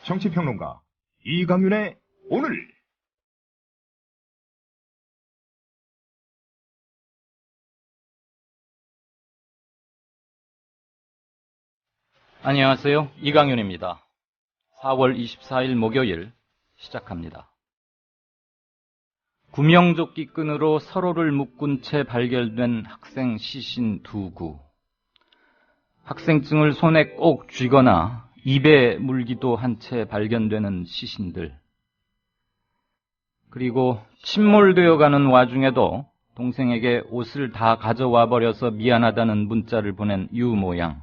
정치평론가 이강윤의 오늘. 안녕하세요. 이강윤입니다. 4월 24일 목요일 시작합니다. 구명조끼 끈으로 서로를 묶은 채 발견된 학생 시신 2구. 학생증을 손에 꼭 쥐거나 입에 물기도 한 채 발견되는 시신들. 그리고 침몰되어가는 와중에도 동생에게 옷을 다 가져와 버려서 미안하다는 문자를 보낸 유모양.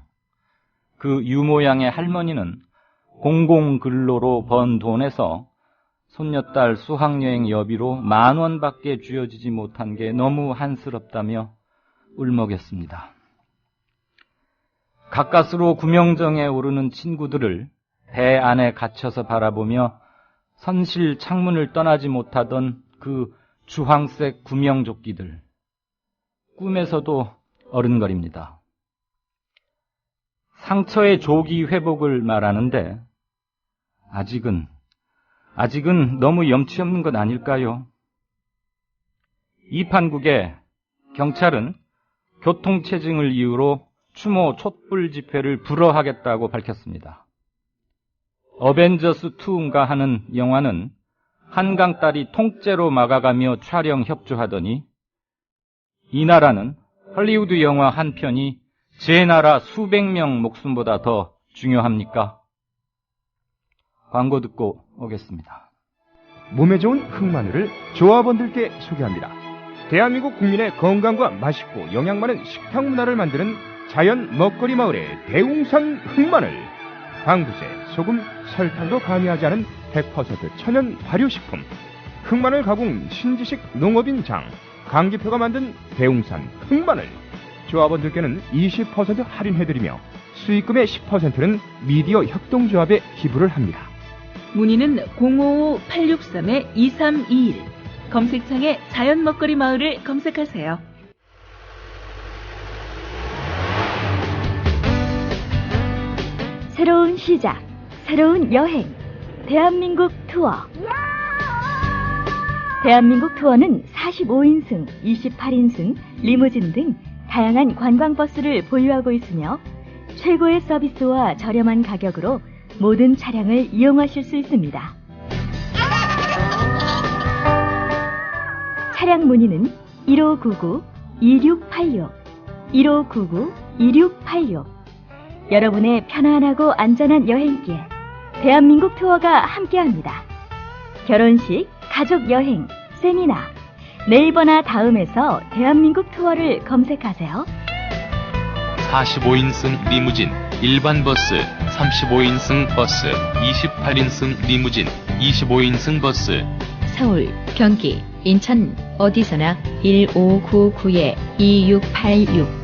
그 유모양의 할머니는 공공근로로 번 돈에서 손녀딸 수학여행 여비로 10,000원밖에 쥐어지지 못한 게 너무 한스럽다며 울먹였습니다. 가까스로 구명정에 오르는 친구들을 배 안에 갇혀서 바라보며 선실 창문을 떠나지 못하던 그 주황색 구명조끼들. 꿈에서도 어른거립니다. 상처의 조기 회복을 말하는데 아직은 너무 염치 없는 것 아닐까요? 이 판국에 경찰은 교통체증을 이유로 추모 촛불 집회를 불허하겠다고 밝혔습니다. 어벤져스2인가 하는 영화는 한강딸이 통째로 막아가며 촬영 협조하더니 이 나라는 헐리우드 영화 한 편이 제 나라 수백 명 목숨보다 더 중요합니까? 광고 듣고 오겠습니다. 몸에 좋은 흑마늘을 조합원들께 소개합니다. 대한민국 국민의 건강과 맛있고 영양 많은 식탁 문화를 만드는 자연 먹거리 마을의 대웅산 흑마늘. 방부제, 소금, 설탕도 가미하지 않은 100% 천연 발효식품. 흑마늘 가공 신지식 농업인장 강기표가 만든 대웅산 흑마늘. 조합원들께는 20% 할인해드리며 수익금의 10%는 미디어 협동조합에 기부를 합니다. 문의는 055-863-2321. 검색창에 자연 먹거리 마을을 검색하세요. 새로운 시작, 새로운 여행, 대한민국 투어. 대한민국 투어는 45인승, 28인승, 리무진 등 다양한 관광버스를 보유하고 있으며 최고의 서비스와 저렴한 가격으로 모든 차량을 이용하실 수 있습니다. 차량 문의는 1599-2686, 1599-2686. 여러분의 편안하고 안전한 여행길, 대한민국 투어가 함께합니다. 결혼식, 가족여행, 세미나, 네이버나 다음에서 대한민국 투어를 검색하세요. 45인승 리무진, 일반 버스, 35인승 버스, 28인승 리무진, 25인승 버스. 서울, 경기, 인천 어디서나 1599-2686.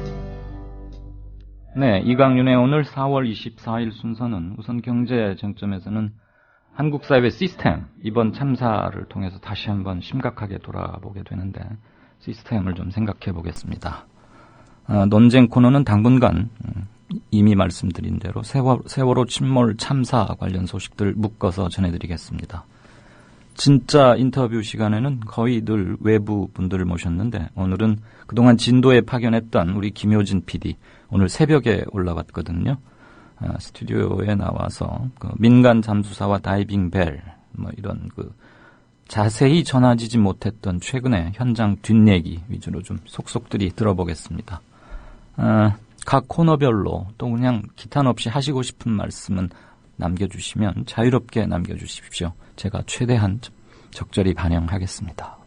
네, 이강윤의 오늘 4월 24일 순서는 우선 경제 쟁점에서는 한국 사회의 시스템, 이번 참사를 통해서 다시 한번 심각하게 돌아보게 되는데 시스템을 좀 생각해 보겠습니다. 논쟁 코너는 당분간 이미 말씀드린 대로 세월호 침몰 참사 관련 소식들 묶어서 전해드리겠습니다. 진짜 인터뷰 시간에는 거의 늘 외부 분들을 모셨는데 오늘은 그동안 진도에 파견했던 우리 김효진 PD 오늘 새벽에 올라왔거든요. 스튜디오에 나와서 그 민간 잠수사와 다이빙 벨 이런 그 자세히 전해지지 못했던 최근의 현장 뒷얘기 위주로 좀 속속들이 들어보겠습니다. 각 코너별로 또 그냥 기탄 없이 하시고 싶은 말씀은 남겨주시면 자유롭게 남겨주십시오. 제가 최대한 적절히 반영하겠습니다.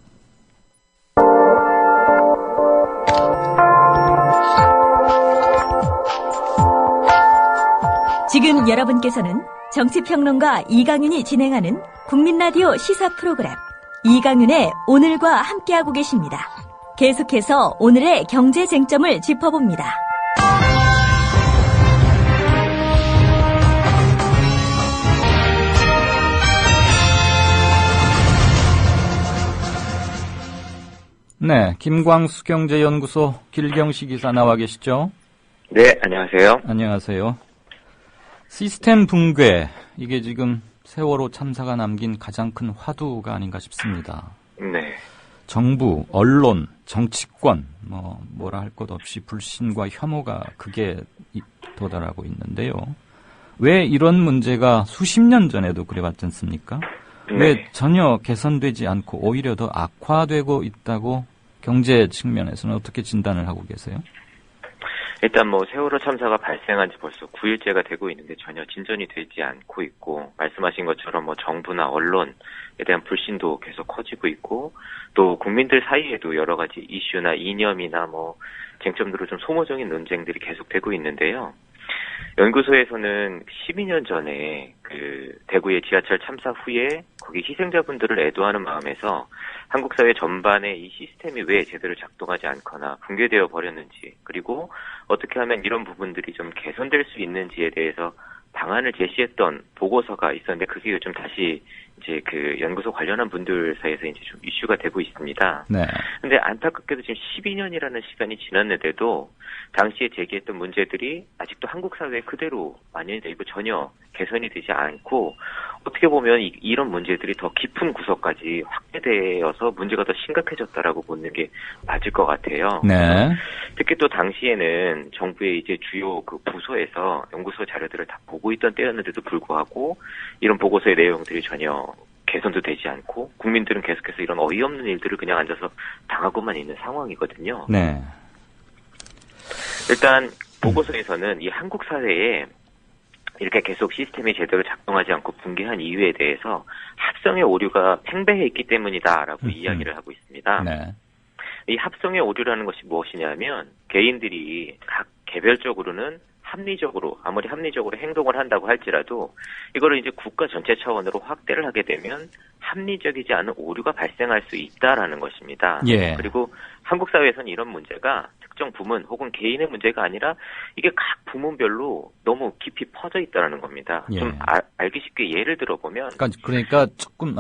지금 여러분께서는 정치평론가 이강윤이 진행하는 국민라디오 시사 프로그램 이강윤의 오늘과 함께하고 계십니다. 계속해서 오늘의 경제 쟁점을 짚어봅니다. 네, 김광수 경제연구소 길경식 기사 나와 계시죠? 네, 안녕하세요. 안녕하세요. 시스템 붕괴, 이게 지금 세월호 참사가 남긴 가장 큰 화두가 아닌가 싶습니다. 네. 정부, 언론, 정치권, 뭐라 할 것 없이 불신과 혐오가 극에 도달하고 있는데요. 왜 이런 문제가 수십 년 전에도 그래왔지 않습니까? 네. 왜 전혀 개선되지 않고 오히려 더 악화되고 있다고 경제 측면에서는 어떻게 진단을 하고 계세요? 일단 뭐 세월호 참사가 발생한 지 벌써 9일째가 되고 있는데 전혀 진전이 되지 않고 있고, 말씀하신 것처럼 뭐 정부나 언론에 대한 불신도 계속 커지고 있고, 또 국민들 사이에도 여러 가지 이슈나 이념이나 뭐 쟁점들로 좀 소모적인 논쟁들이 계속되고 있는데요. 연구소에서는 12년 전에 그 대구의 지하철 참사 후에 거기 희생자분들을 애도하는 마음에서 한국 사회 전반에 이 시스템이 왜 제대로 작동하지 않거나 붕괴되어 버렸는지, 그리고 어떻게 하면 이런 부분들이 좀 개선될 수 있는지에 대해서 방안을 제시했던 보고서가 있었는데, 그게 요즘 다시 이제 그 연구소 관련한 분들 사이에서 이제 좀 이슈가 되고 있습니다. 네. 근데 안타깝게도 지금 12년이라는 시간이 지났는데도 당시에 제기했던 문제들이 아직도 한국 사회에 그대로 만연이 되고 전혀 개선이 되지 않고, 어떻게 보면 이런 문제들이 더 깊은 구석까지 확대되어서 문제가 더 심각해졌다라고 보는 게 맞을 것 같아요. 네. 특히 또 당시에는 정부의 이제 주요 그 부서에서 연구소 자료들을 다 보고 있던 때였는데도 불구하고 이런 보고서의 내용들이 전혀 개선도 되지 않고, 국민들은 계속해서 이런 어이없는 일들을 그냥 앉아서 당하고만 있는 상황이거든요. 네. 일단 보고서에서는 이 한국 사회에 이렇게 계속 시스템이 제대로 작동하지 않고 붕괴한 이유에 대해서 합성의 오류가 팽배해 있기 때문이다라고 이야기를 하고 있습니다. 네. 이 합성의 오류라는 것이 무엇이냐면, 개인들이 각 개별적으로는 아무리 합리적으로 행동을 한다고 할지라도 이거를 이제 국가 전체 차원으로 확대를 하게 되면 합리적이지 않은 오류가 발생할 수 있다라는 것입니다. 예. 그리고 한국 사회에서는 이런 문제가 특정 부문 혹은 개인의 문제가 아니라 이게 각 부문별로 너무 깊이 퍼져 있다는 겁니다. 예. 좀 알기 쉽게 예를 들어보면, 그러니까 조금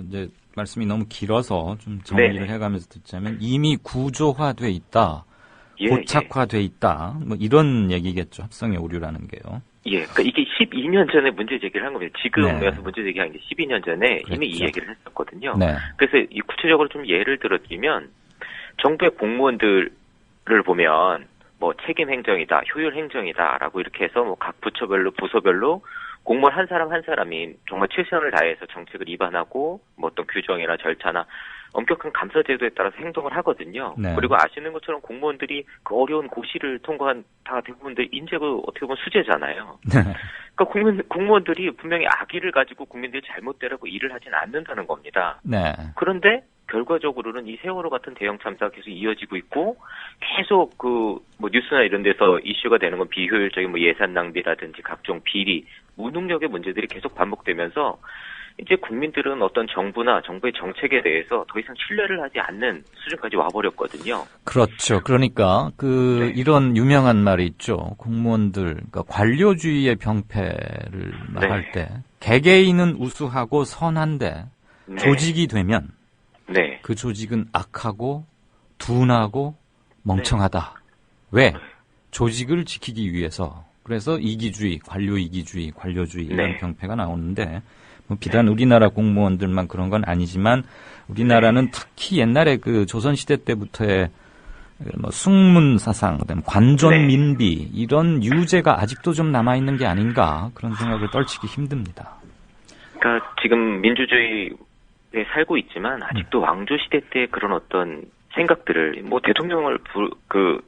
이제 말씀이 너무 길어서 좀 정리를 네네. 해가면서 듣자면, 이미 구조화돼 있다. 예, 고착화돼 있다. 뭐 이런 얘기겠죠. 합성의 오류라는 게요. 예, 그러니까 이게 12년 전에 문제 제기를 한 겁니다. 지금 네. 와서 문제 제기한 게 12년 전에 이미 이 그랬죠. 얘기를 했었거든요. 네. 그래서 이 구체적으로 좀 예를 들어드리면, 정부의 공무원들을 보면 뭐 책임 행정이다, 효율 행정이다라고 이렇게 해서 뭐 각 부처별로 부서별로 공무원 한 사람 한 사람이 정말 최선을 다해서 정책을 위반하고 뭐 어떤 규정이나 절차나 엄격한 감사 제도에 따라서 행동을 하거든요. 네. 그리고 아시는 것처럼 공무원들이 그 어려운 고시를 통과한 다 대부분들 인재가 어떻게 보면 수재잖아요. 네. 그러니까 공무원들이 분명히 악의를 가지고 국민들이 잘못되라고 일을 하진 않는다는 겁니다. 네. 그런데 결과적으로는 이 세월호 같은 대형 참사가 계속 이어지고 있고, 계속 그 뭐 뉴스나 이런 데서 이슈가 되는 건 비효율적인 뭐 예산 낭비라든지 각종 비리, 무능력의 문제들이 계속 반복되면서 이제 국민들은 어떤 정부나 정부의 정책에 대해서 더 이상 신뢰를 하지 않는 수준까지 와버렸거든요. 그렇죠. 그러니까 네. 이런 유명한 말이 있죠. 공무원들, 그러니까 관료주의의 병폐를 말할 네. 때, 개개인은 우수하고 선한데 네. 조직이 되면 네. 그 조직은 악하고 둔하고 멍청하다. 왜? 조직을 지키기 위해서. 그래서 이기주의, 관료 이기주의, 관료주의 이런 네. 병폐가 나오는데, 뭐 비단 우리나라 공무원들만 그런 건 아니지만, 우리나라는 특히 옛날에 그 조선시대 때부터의 뭐 숙문사상, 그다음에 관존민비 이런 유죄가 아직도 좀 남아있는 게 아닌가, 그런 생각을 떨치기 힘듭니다. 그러니까 지금 민주주의에 살고 있지만 아직도 왕조 시대 때 그런 어떤 생각들을 뭐 대통령을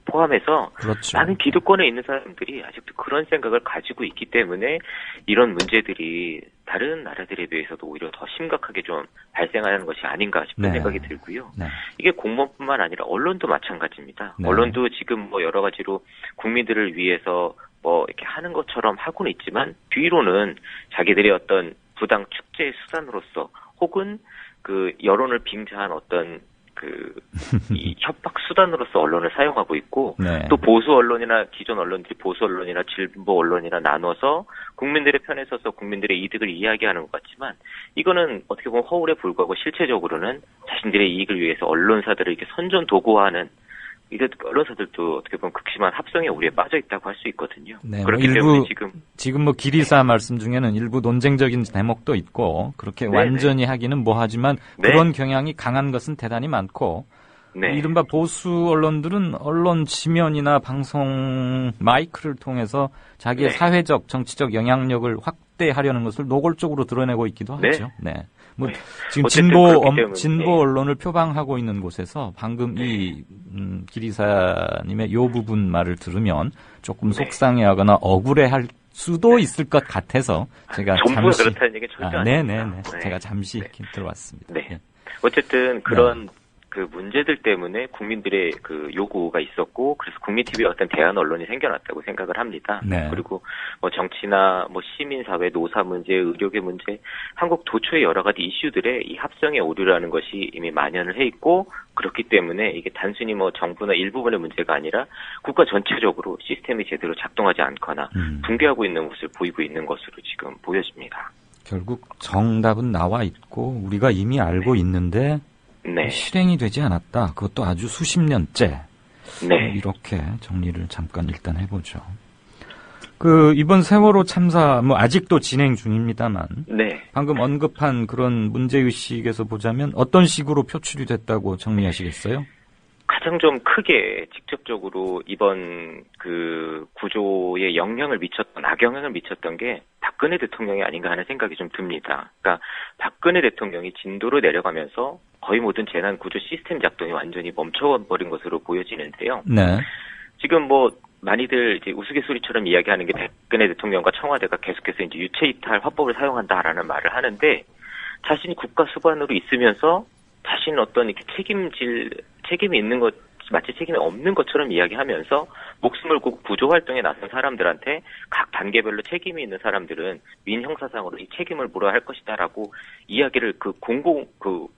포함해서 그렇죠. 많은 기득권에 있는 사람들이 아직도 그런 생각을 가지고 있기 때문에 이런 문제들이 다른 나라들에 비해서도 오히려 더 심각하게 좀 발생하는 것이 아닌가 싶은 네. 생각이 들고요. 네. 이게 공무원뿐만 아니라 언론도 마찬가지입니다. 네. 언론도 지금 뭐 여러 가지로 국민들을 위해서 뭐 이렇게 하는 것처럼 하고는 있지만, 뒤로는 자기들의 어떤 부당 축제의 수단으로서 혹은 그 여론을 빙자한 어떤 이 협박 수단으로서 언론을 사용하고 있고, 네. 또 보수 언론이나 기존 언론들이 보수 언론이나 진보 언론이나 나눠서 국민들의 편에 서서 국민들의 이득을 이야기하는 것 같지만, 이거는 어떻게 보면 허울에 불구하고 실체적으로는 자신들의 이익을 위해서 언론사들을 이렇게 선전 도구화하는 이제 언론사들도 어떻게 보면 극심한 합성의 오류에 빠져 있다고 할 수 있거든요. 네, 그렇기 뭐 때문에 지금 뭐 기리사 말씀 중에는 일부 논쟁적인 대목도 있고 그렇게 네네. 완전히 하기는 뭐하지만 네. 그런 경향이 강한 것은 대단히 많고 네. 이른바 보수 언론들은 언론 지면이나 방송 마이크를 통해서 자기의 네. 사회적 정치적 영향력을 확대하려는 것을 노골적으로 드러내고 있기도 네. 하죠. 네. 뭐 네. 지금 어쨌든 그렇기 때문에, 진보 네. 언론을 표방하고 있는 곳에서 방금 이 기리사님의 요 부분 말을 들으면 조금 네. 속상해하거나 억울해할 수도 있을 것 같아서 제가 전부가 잠시 그렇다는 얘기 절대 아닙니다. 네네네. 제가 잠시 네. 이렇게 들어왔습니다. 네. 예. 어쨌든 그런 그 문제들 때문에 국민들의 그 요구가 있었고 그래서 국민TV의 어떤 대안 언론이 생겨났다고 생각을 합니다. 네. 그리고 뭐 정치나 뭐 시민사회, 노사 문제, 의료계 문제, 한국 도처의 여러 가지 이슈들에 이 합성의 오류라는 것이 이미 만연을 해 있고 그렇기 때문에 이게 단순히 뭐 정부나 일부분의 문제가 아니라 국가 전체적으로 시스템이 제대로 작동하지 않거나 붕괴하고 있는 모습을 보이고 있는 것으로 지금 보여집니다. 결국 정답은 나와 있고 우리가 이미 알고 있는데 네. 실행이 되지 않았다. 그것도 아주 수십 년째. 네. 이렇게 정리를 잠깐 일단 해보죠. 이번 세월호 참사, 아직도 진행 중입니다만. 네. 방금 언급한 그런 문제의식에서 보자면 어떤 식으로 표출이 됐다고 정리하시겠어요? 가장 좀 크게 직접적으로 이번 그 구조에 악영향을 미쳤던 게 박근혜 대통령이 아닌가 하는 생각이 좀 듭니다. 그러니까 박근혜 대통령이 진도로 내려가면서 거의 모든 재난 구조 시스템 작동이 완전히 멈춰버린 것으로 보여지는데요. 네. 지금 뭐 많이들 이제 우스갯소리처럼 이야기하는 게 박근혜 대통령과 청와대가 계속해서 이제 유체이탈 화법을 사용한다라는 말을 하는데 자신이 국가 수반으로 있으면서 자신은 어떤 이렇게 책임이 있는 것, 마치 책임이 없는 것처럼 이야기하면서 목숨을 걸고 구조 활동에 나선 사람들한테 각 단계별로 책임이 있는 사람들은 민형사상으로 이 책임을 물어야 할 것이다라고 이야기를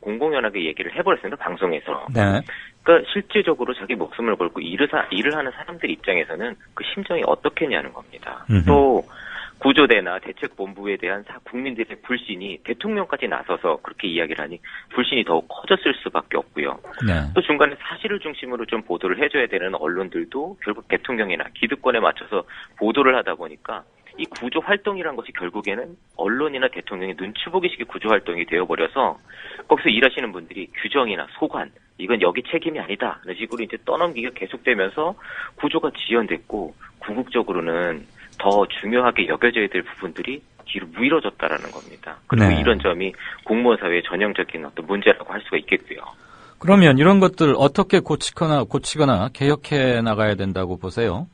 공공연하게 얘기를 해버렸습니다, 방송에서. 네. 그러니까 실질적으로 자기 목숨을 걸고 일을 하는 사람들 입장에서는 그 심정이 어떻겠냐는 겁니다. 또 구조대나 대책본부에 대한 국민들의 불신이 대통령까지 나서서 그렇게 이야기를 하니 불신이 더욱 커졌을 수밖에 없고요. 네. 또 중간에 사실을 중심으로 좀 보도를 해줘야 되는 언론들도 결국 대통령이나 기득권에 맞춰서 보도를 하다 보니까 이 구조 활동이란 것이 결국에는 언론이나 대통령의 눈치 보기식의 구조 활동이 되어버려서 거기서 일하시는 분들이 규정이나 소관 이건 여기 책임이 아니다 이런 식으로 이제 떠넘기가 계속되면서 구조가 지연됐고 궁극적으로는 더 중요하게 여겨져야 될 부분들이 뒤로 미뤄졌다라는 겁니다. 그리고 네. 이런 점이 공무원 사회의 전형적인 어떤 문제라고 할 수가 있겠고요. 그러면 이런 것들 어떻게 고치거나 개혁해 나가야 된다고 보세요?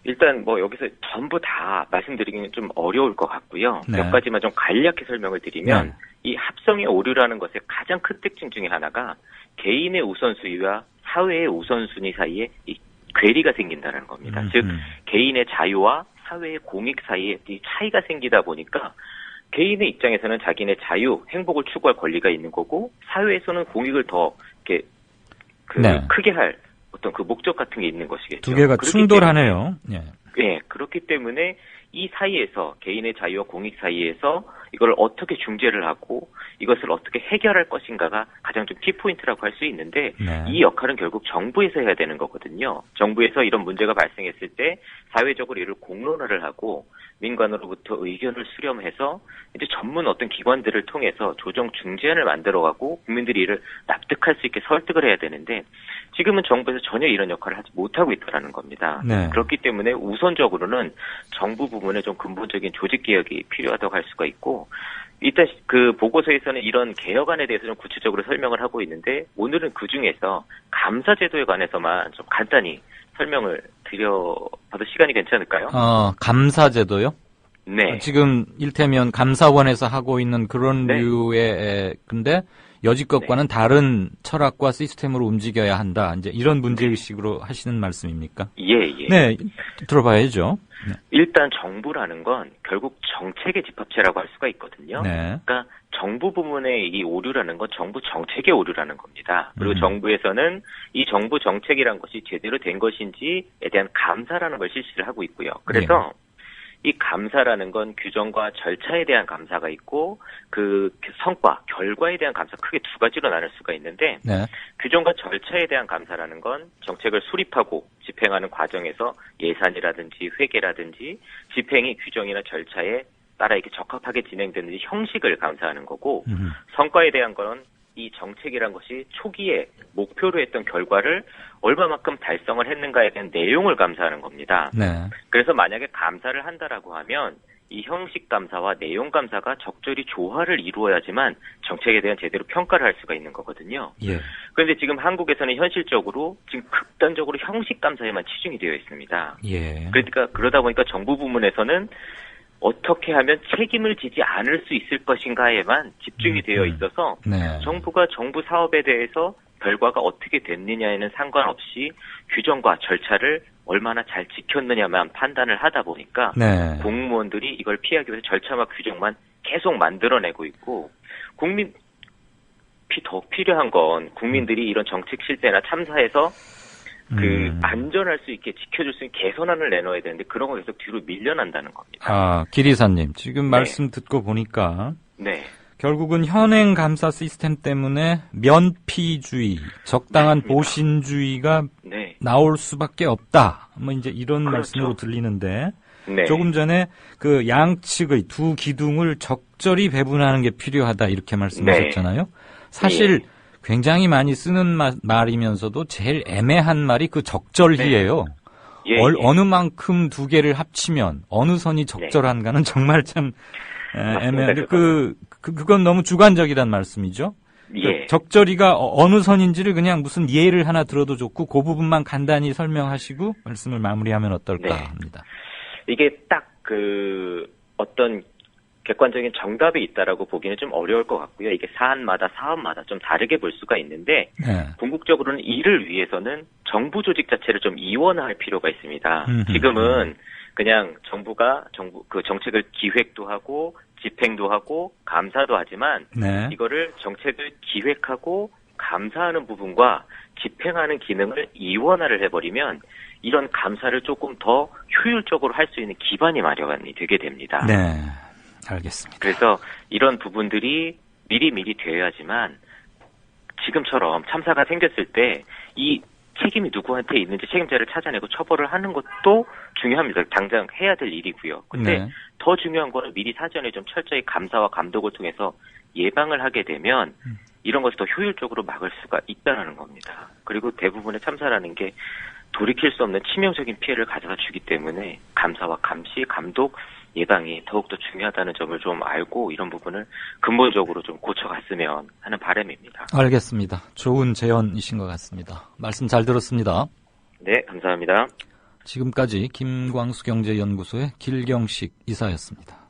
일단 뭐 여기서 전부 다 말씀드리기는 좀 어려울 것 같고요. 네. 몇 가지만 좀 간략히 설명을 드리면 네. 이 합성의 오류라는 것의 가장 큰 특징 중에 하나가 개인의 우선순위와 사회의 우선순위 사이에 이 괴리가 생긴다는 겁니다. 즉 개인의 자유와 사회의 공익 사이에 이 차이가 생기다 보니까 개인의 입장에서는 자기네 자유, 행복을 추구할 권리가 있는 거고 사회에서는 공익을 더 이렇게 네. 크게 할 어떤 그 목적 같은 게 있는 것이겠죠. 두 개가 충돌하네요. 예, 그렇기 때문에 이 사이에서 개인의 자유와 공익 사이에서 이걸 어떻게 중재를 하고 이것을 어떻게 해결할 것인가가 가장 좀 키포인트라고 할 수 있는데 네. 이 역할은 결국 정부에서 해야 되는 거거든요. 정부에서 이런 문제가 발생했을 때 사회적으로 이를 공론화를 하고 민간으로부터 의견을 수렴해서 이제 전문 어떤 기관들을 통해서 조정 중재안을 만들어가고 국민들이 이를 납득할 수 있게 설득을 해야 되는데 지금은 정부에서 전혀 이런 역할을 하지 못하고 있다는 겁니다. 네. 그렇기 때문에 우선적으로는 정부 부문의 좀 근본적인 조직 개혁이 필요하다고 할 수가 있고 일단 그 보고서에서는 이런 개혁안에 대해서 좀 구체적으로 설명을 하고 있는데 오늘은 그 중에서 감사제도에 관해서만 좀 간단히 설명을 드려봐도 시간이 괜찮을까요? 감사제도요? 네. 지금 일테면 감사원에서 하고 있는 그런 네. 류의 근데 여지껏과는 다른 철학과 시스템으로 움직여야 한다. 이제 이런 문제의식으로 하시는 말씀입니까? 예. 네, 들어봐야죠. 네. 일단 정부라는 건 결국 정책의 집합체라고 할 수가 있거든요. 네. 그러니까 정부 부문의 이 오류라는 건 정부 정책의 오류라는 겁니다. 그리고 정부에서는 이 정부 정책이란 것이 제대로 된 것인지에 대한 감사라는 걸 실시를 하고 있고요. 그래서 이 감사라는 건 규정과 절차에 대한 감사가 있고 그 성과, 결과에 대한 감사 크게 두 가지로 나눌 수가 있는데 네. 규정과 절차에 대한 감사라는 건 정책을 수립하고 집행하는 과정에서 예산이라든지 회계라든지 집행이 규정이나 절차에 따라 이렇게 적합하게 진행되는지 형식을 감사하는 거고 성과에 대한 건 이 정책이란 것이 초기에 목표로 했던 결과를 얼마만큼 달성을 했는가에 대한 내용을 감사하는 겁니다. 네. 그래서 만약에 감사를 한다라고 하면 이 형식 감사와 내용 감사가 적절히 조화를 이루어야지만 정책에 대한 제대로 평가를 할 수가 있는 거거든요. 예. 그런데 지금 한국에서는 현실적으로 지금 극단적으로 형식 감사에만 치중이 되어 있습니다. 예. 그러니까 그러다 보니까 정부 부문에서는 어떻게 하면 책임을 지지 않을 수 있을 것인가에만 집중이 되어 있어서 네. 정부가 정부 사업에 대해서 결과가 어떻게 됐느냐에는 상관없이 규정과 절차를 얼마나 잘 지켰느냐만 판단을 하다 보니까 네. 공무원들이 이걸 피하기 위해서 절차와 규정만 계속 만들어내고 있고 더 필요한 건 국민들이 이런 정책 실패나 참사에서 안전할 수 있게 지켜줄 수 있는 개선안을 내놓아야 되는데 그런 거 계속 뒤로 밀려난다는 겁니다. 아, 기리사님, 지금 네. 말씀 듣고 보니까 네. 결국은 현행 감사 시스템 때문에 면피주의, 적당한 맞습니다. 보신주의가 네. 나올 수밖에 없다. 뭐 이제 이런 그렇죠. 말씀으로 들리는데 네. 조금 전에 그 양측의 두 기둥을 적절히 배분하는 게 필요하다 이렇게 말씀하셨잖아요. 사실 예. 굉장히 많이 쓰는 말이면서도 제일 애매한 말이 그 적절히예요. 예, 어느 만큼 두 개를 합치면 어느 선이 적절한가는 정말 참 애매한데 그건 너무 주관적이란 말씀이죠. 예. 적절히가 어느 선인지를 그냥 무슨 예를 하나 들어도 좋고 그 부분만 간단히 설명하시고 말씀을 마무리하면 어떨까 네. 합니다. 이게 딱 어떤 객관적인 정답이 있다라고 보기는 좀 어려울 것 같고요. 이게 사안마다 사업마다 좀 다르게 볼 수가 있는데 네. 궁극적으로는 이를 위해서는 정부 조직 자체를 좀 이원화할 필요가 있습니다. 지금은 그냥 정부가 그 정책을 기획도 하고 집행도 하고 감사도 하지만 네. 이거를 정책을 기획하고 감사하는 부분과 집행하는 기능을 이원화를 해버리면 이런 감사를 조금 더 효율적으로 할 수 있는 기반이 마련이 되게 됩니다. 네. 알겠습니다. 그래서 이런 부분들이 미리 되어야지만 지금처럼 참사가 생겼을 때 이 책임이 누구한테 있는지 책임자를 찾아내고 처벌을 하는 것도 중요합니다. 당장 해야 될 일이고요. 근데 네. 더 중요한 거는 미리 사전에 좀 철저히 감사와 감독을 통해서 예방을 하게 되면 이런 것을 더 효율적으로 막을 수가 있다는 겁니다. 그리고 대부분의 참사라는 게 돌이킬 수 없는 치명적인 피해를 가져다 주기 때문에 감사와 감시, 감독, 예방이 더욱더 중요하다는 점을 좀 알고 이런 부분을 근본적으로 좀 고쳐갔으면 하는 바람입니다. 알겠습니다. 좋은 제언이신 것 같습니다. 말씀 잘 들었습니다. 네, 감사합니다. 지금까지 김광수 경제연구소의 길경식 이사였습니다.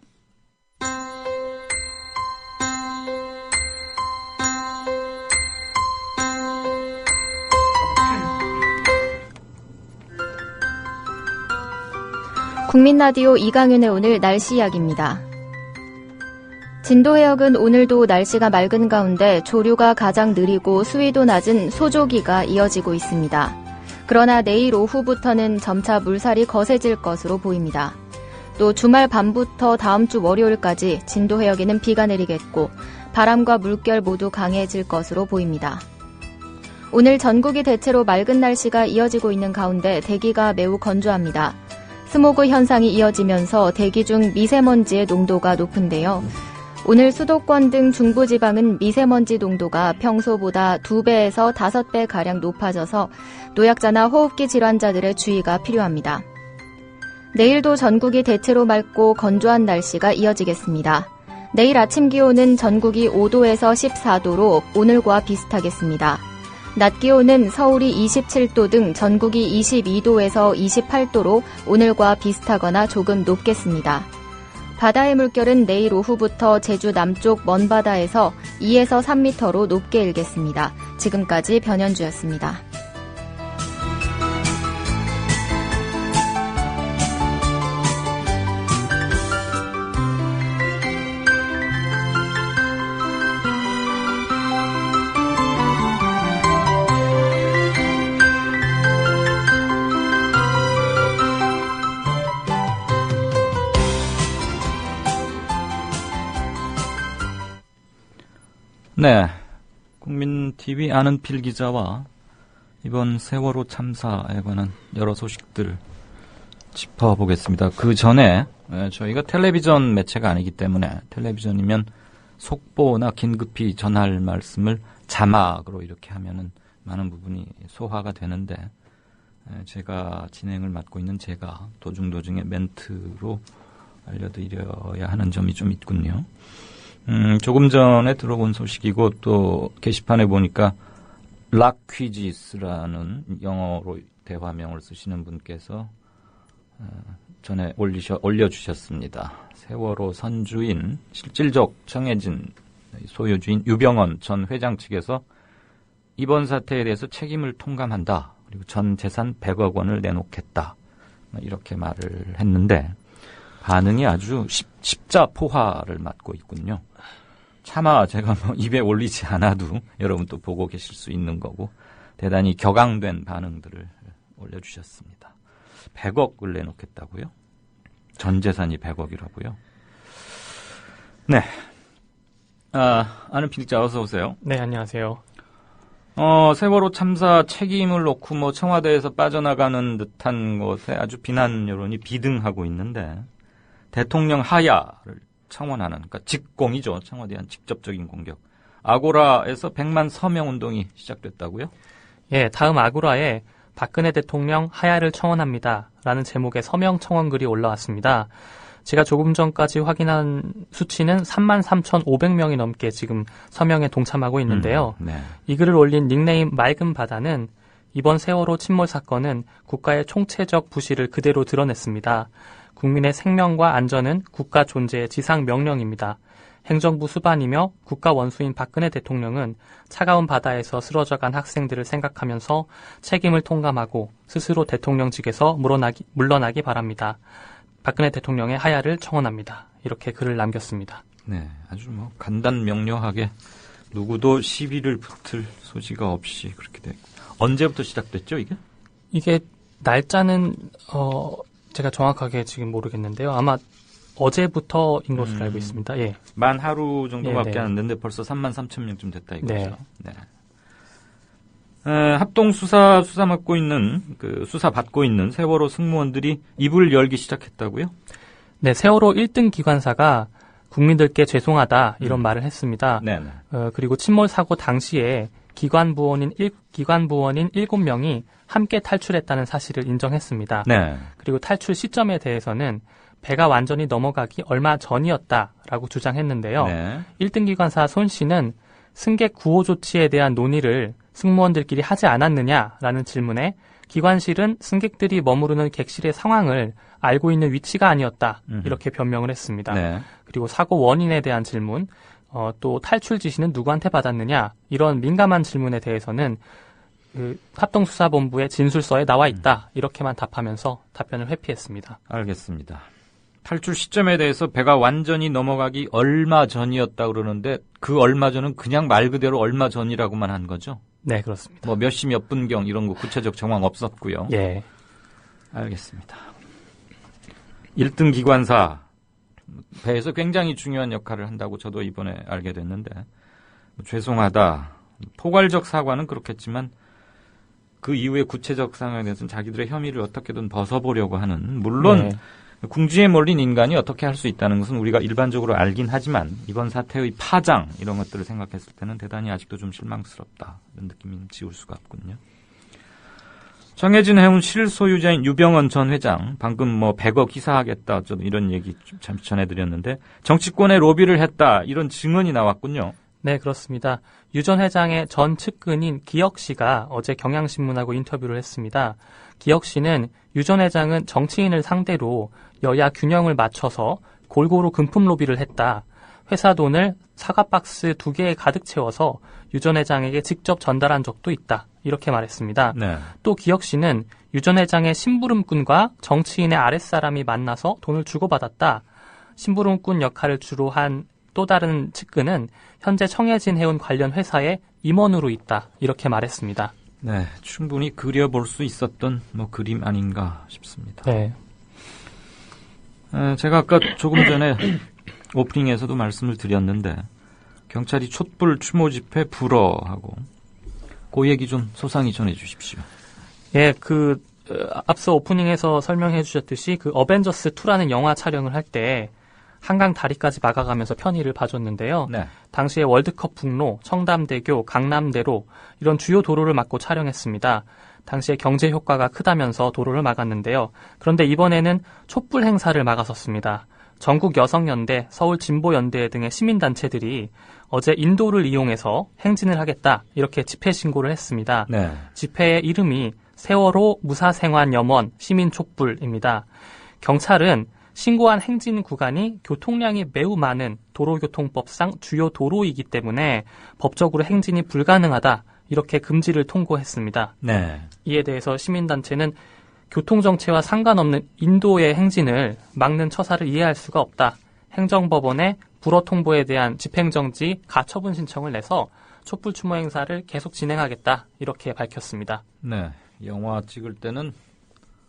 국민라디오 이강윤의 오늘 날씨 이야기입니다. 진도해역은 오늘도 날씨가 맑은 가운데 조류가 가장 느리고 수위도 낮은 소조기가 이어지고 있습니다. 그러나 내일 오후부터는 점차 물살이 거세질 것으로 보입니다. 또 주말 밤부터 다음 주 월요일까지 진도해역에는 비가 내리겠고 바람과 물결 모두 강해질 것으로 보입니다. 오늘 전국이 대체로 맑은 날씨가 이어지고 있는 가운데 대기가 매우 건조합니다. 스모그 현상이 이어지면서 대기 중 미세먼지의 농도가 높은데요. 오늘 수도권 등 중부지방은 미세먼지 농도가 평소보다 2배에서 5배가량 높아져서 노약자나 호흡기 질환자들의 주의가 필요합니다. 내일도 전국이 대체로 맑고 건조한 날씨가 이어지겠습니다. 내일 아침 기온은 전국이 5도에서 14도로 오늘과 비슷하겠습니다. 낮 기온은 서울이 27도 등 전국이 22도에서 28도로 오늘과 비슷하거나 조금 높겠습니다. 바다의 물결은 내일 오후부터 제주 남쪽 먼바다에서 2에서 3m로 높게 일겠습니다. 지금까지 변현주였습니다. 네, 국민TV 아는필 기자와 이번 세월호 참사에 관한 여러 소식들 짚어보겠습니다. 그 전에 저희가 텔레비전 매체가 아니기 때문에 텔레비전이면 속보나 긴급히 전할 말씀을 자막으로 이렇게 하면은 많은 부분이 소화가 되는데 제가 진행을 맡고 있는 제가 도중도중에 멘트로 알려드려야 하는 점이 좀 있군요. 조금 전에 들어본 소식이고 또 게시판에 보니까 락퀴지스라는 영어로 대화명을 쓰시는 분께서 전에 올려주셨습니다. 세월호 선주인 실질적 정해진 소유주인 유병언 전 회장 측에서 이번 사태에 대해서 책임을 통감한다. 그리고 전 재산 100억 원을 내놓겠다. 이렇게 말을 했는데 반응이 아주 십자포화를 맞고 있군요. 차마 제가 입에 올리지 않아도 여러분 또 보고 계실 수 있는 거고 대단히 격앙된 반응들을 올려주셨습니다. 100억을 내놓겠다고요? 전 재산이 100억이라고요? 네. 아는 필자 어서 오세요. 네, 안녕하세요. 세월호 참사 책임을 놓고 청와대에서 빠져나가는 듯한 것에 아주 비난 여론이 비등하고 있는데 대통령 하야를 청원하는, 그러니까 직공이죠. 청와대에 대한 직접적인 공격. 아고라에서 100만 서명 운동이 시작됐다고요? 예, 다음 아고라에 박근혜 대통령 하야를 청원합니다. 라는 제목의 서명 청원 글이 올라왔습니다. 제가 조금 전까지 확인한 수치는 33,500명이 넘게 지금 서명에 동참하고 있는데요. 네. 이 글을 올린 닉네임 맑은 바다는 이번 세월호 침몰 사건은 국가의 총체적 부실을 그대로 드러냈습니다. 국민의 생명과 안전은 국가 존재의 지상 명령입니다. 행정부 수반이며 국가 원수인 박근혜 대통령은 차가운 바다에서 쓰러져간 학생들을 생각하면서 책임을 통감하고 스스로 대통령직에서 물러나기 바랍니다. 박근혜 대통령의 하야를 청원합니다. 이렇게 글을 남겼습니다. 네, 아주 간단명료하게 누구도 시비를 붙을 소지가 없이 그렇게 됐고. 언제부터 시작됐죠, 이게? 이게 날짜는 제가 정확하게 지금 모르겠는데요. 아마 어제부터인 것으로 알고 있습니다. 예. 만 하루 정도밖에 네. 안 됐는데 벌써 33,000명쯤 됐다 이거죠. 네. 네. 합동 수사 맡고 있는 수사 받고 있는 세월호 승무원들이 입을 열기 시작했다고요? 네, 세월호 1등 기관사가 국민들께 죄송하다 이런 말을 했습니다. 네네. 그리고 침몰 사고 당시에 기관부원인 7명이 함께 탈출했다는 사실을 인정했습니다. 네. 그리고 탈출 시점에 대해서는 배가 완전히 넘어가기 얼마 전이었다라고 주장했는데요. 네. 1등 기관사 손 씨는 승객 구호 조치에 대한 논의를 승무원들끼리 하지 않았느냐라는 질문에 기관실은 승객들이 머무르는 객실의 상황을 알고 있는 위치가 아니었다. 이렇게 변명을 했습니다. 네. 그리고 사고 원인에 대한 질문, 또 탈출 지시는 누구한테 받았느냐 이런 민감한 질문에 대해서는 합동수사본부의 진술서에 나와 있다. 이렇게만 답하면서 답변을 회피했습니다. 알겠습니다. 탈출 시점에 대해서 배가 완전히 넘어가기 얼마 전이었다 그러는데 그 얼마 전은 그냥 말 그대로 얼마 전이라고만 한 거죠? 네, 그렇습니다. 뭐 몇 시 몇 분경 이런 거 구체적 정황 없었고요. 예. 알겠습니다. 1등 기관사 배에서 굉장히 중요한 역할을 한다고 저도 이번에 알게 됐는데 죄송하다. 포괄적 사과는 그렇겠지만 그 이후에 구체적 상황에 대해서는 자기들의 혐의를 어떻게든 벗어보려고 하는 물론 네. 궁지에 몰린 인간이 어떻게 할 수 있다는 것은 우리가 일반적으로 알긴 하지만 이번 사태의 파장 이런 것들을 생각했을 때는 대단히 아직도 좀 실망스럽다 이런 느낌이 지울 수가 없군요. 정해진 해운 실소유자인 유병언 전 회장 방금 100억 희사하겠다 이런 얘기 잠시 전해드렸는데 정치권에 로비를 했다 이런 증언이 나왔군요. 네, 그렇습니다. 유 전 회장의 전 측근인 기혁 씨가 어제 경향신문하고 인터뷰를 했습니다. 기혁 씨는 유 전 회장은 정치인을 상대로 여야 균형을 맞춰서 골고루 금품 로비를 했다. 회사 돈을 사과 박스 2개에 가득 채워서 유 전 회장에게 직접 전달한 적도 있다. 이렇게 말했습니다. 네. 또 기혁 씨는 유 전 회장의 심부름꾼과 정치인의 아랫사람이 만나서 돈을 주고받았다. 심부름꾼 역할을 주로 한 또 다른 측근은 현재 청해진 해운 관련 회사의 임원으로 있다. 이렇게 말했습니다. 네, 충분히 그려볼 수 있었던 그림 아닌가 싶습니다. 네. 제가 아까 조금 전에 오프닝에서도 말씀을 드렸는데 경찰이 촛불 추모 집회 불허하고 그 얘기 좀 소상히 전해 주십시오. 예, 앞서 오프닝에서 설명해 주셨듯이 그 어벤져스 2라는 영화 촬영을 할 때 한강 다리까지 막아가면서 편의를 봐줬는데요. 네. 당시에 월드컵 북로, 청담대교, 강남대로 이런 주요 도로를 막고 촬영했습니다. 당시에 경제 효과가 크다면서 도로를 막았는데요. 그런데 이번에는 촛불 행사를 막았었습니다. 전국 여성연대, 서울진보연대 등의 시민단체들이 어제 인도를 이용해서 행진을 하겠다 이렇게 집회 신고를 했습니다. 네. 집회의 이름이 세월호 무사생환염원 시민촛불입니다. 경찰은 신고한 행진 구간이 교통량이 매우 많은 도로교통법상 주요 도로이기 때문에 법적으로 행진이 불가능하다 이렇게 금지를 통고했습니다. 네. 이에 대해서 시민단체는 교통정체와 상관없는 인도의 행진을 막는 처사를 이해할 수가 없다. 행정법원에 불허 통보에 대한 집행정지 가처분 신청을 내서 촛불 추모 행사를 계속 진행하겠다 이렇게 밝혔습니다. 네. 영화 찍을 때는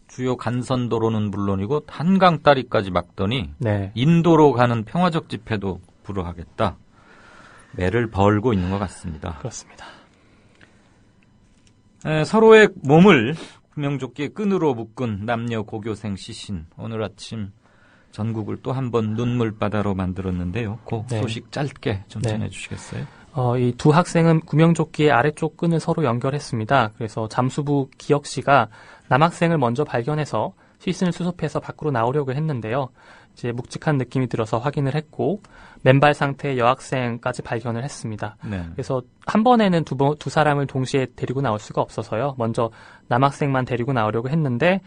주요 간선도로는 물론이고 한강 다리까지 막더니 네. 인도로 가는 평화적 집회도 불허하겠다. 매를 벌고 있는 것 같습니다. 그렇습니다. 서로의 몸을 구명조끼의 끈으로 묶은 남녀 고교생 시신. 오늘 아침 전국을 또 한 번 눈물바다로 만들었는데요. 그 네. 소식 짧게 좀 전해주시겠어요? 이 두 학생은 구명조끼의 아래쪽 끈을 서로 연결했습니다. 그래서 잠수부 기혁 씨가 남학생을 먼저 발견해서 시신을 수습해서 밖으로 나오려고 했는데요. 이제 묵직한 느낌이 들어서 확인을 했고 맨발 상태의 여학생까지 발견을 했습니다. 네. 그래서 한 번에는 두 사람을 동시에 데리고 나올 수가 없어서요. 먼저 남학생만 데리고 나오려고 했는데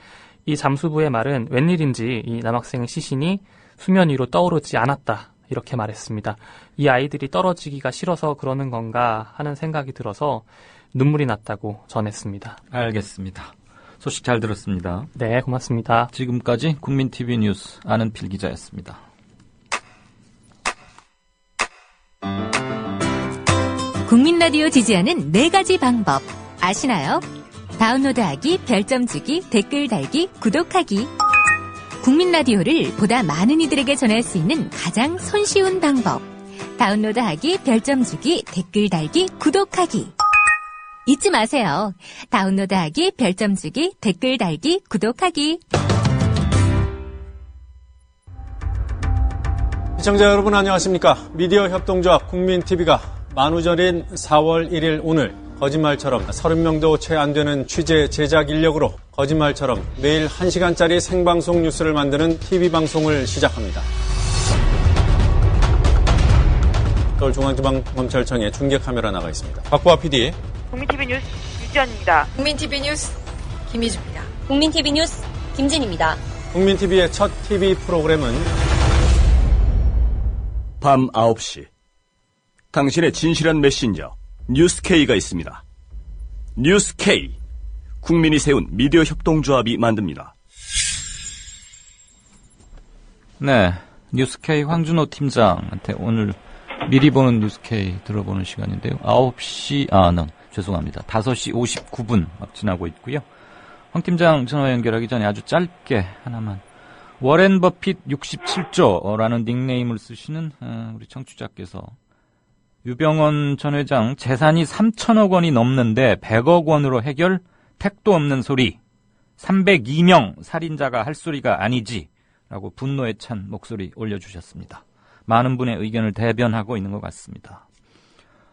이 잠수부의 말은 웬일인지 이 남학생의 시신이 수면 위로 떠오르지 않았다. 이렇게 말했습니다. 이 아이들이 떨어지기가 싫어서 그러는 건가 하는 생각이 들어서 눈물이 났다고 전했습니다. 알겠습니다. 소식 잘 들었습니다. 네, 고맙습니다. 지금까지 국민TV 뉴스 안은필 기자였습니다. 국민라디오 지지하는 4가지 방법 아시나요? 다운로드하기, 별점 주기, 댓글 달기, 구독하기. 국민라디오를 보다 많은 이들에게 전할 수 있는 가장 손쉬운 방법. 다운로드하기, 별점 주기, 댓글 달기, 구독하기. 잊지 마세요. 다운로드하기, 별점 주기, 댓글 달기, 구독하기. 시청자 여러분 안녕하십니까? 미디어 협동조합 국민TV가 만우절인 4월 1일 오늘 거짓말처럼 30명도 채 안 되는 취재 제작 인력으로 거짓말처럼 매일 1시간짜리 생방송 뉴스를 만드는 TV방송을 시작합니다. 서울중앙지방검찰청에 중계카메라 나가 있습니다. 박보아 PD. 국민TV 뉴스 유지연입니다. 국민TV 뉴스 김희주입니다. 국민TV 뉴스 김진입니다. 국민TV의 첫 TV 프로그램은 밤 9시 당신의 진실한 메신저 뉴스K가 있습니다. 뉴스K 국민이 세운 미디어 협동조합이 만듭니다. 네, 뉴스K 황준호 팀장한테 오늘 미리 보는 뉴스K 들어보는 시간인데요. 5시, 죄송합니다. 5시 59분 막 지나고 있고요. 황 팀장 전화 연결하기 전에 아주 짧게 하나만. 워렌 버핏 67조라는 닉네임을 쓰시는 우리 청취자께서 유병원 전 회장 재산이 3천억 원이 넘는데 100억 원으로 해결 택도 없는 소리. 302명 살인자가 할 소리가 아니지. 라고 분노에 찬 목소리 올려주셨습니다. 많은 분의 의견을 대변하고 있는 것 같습니다.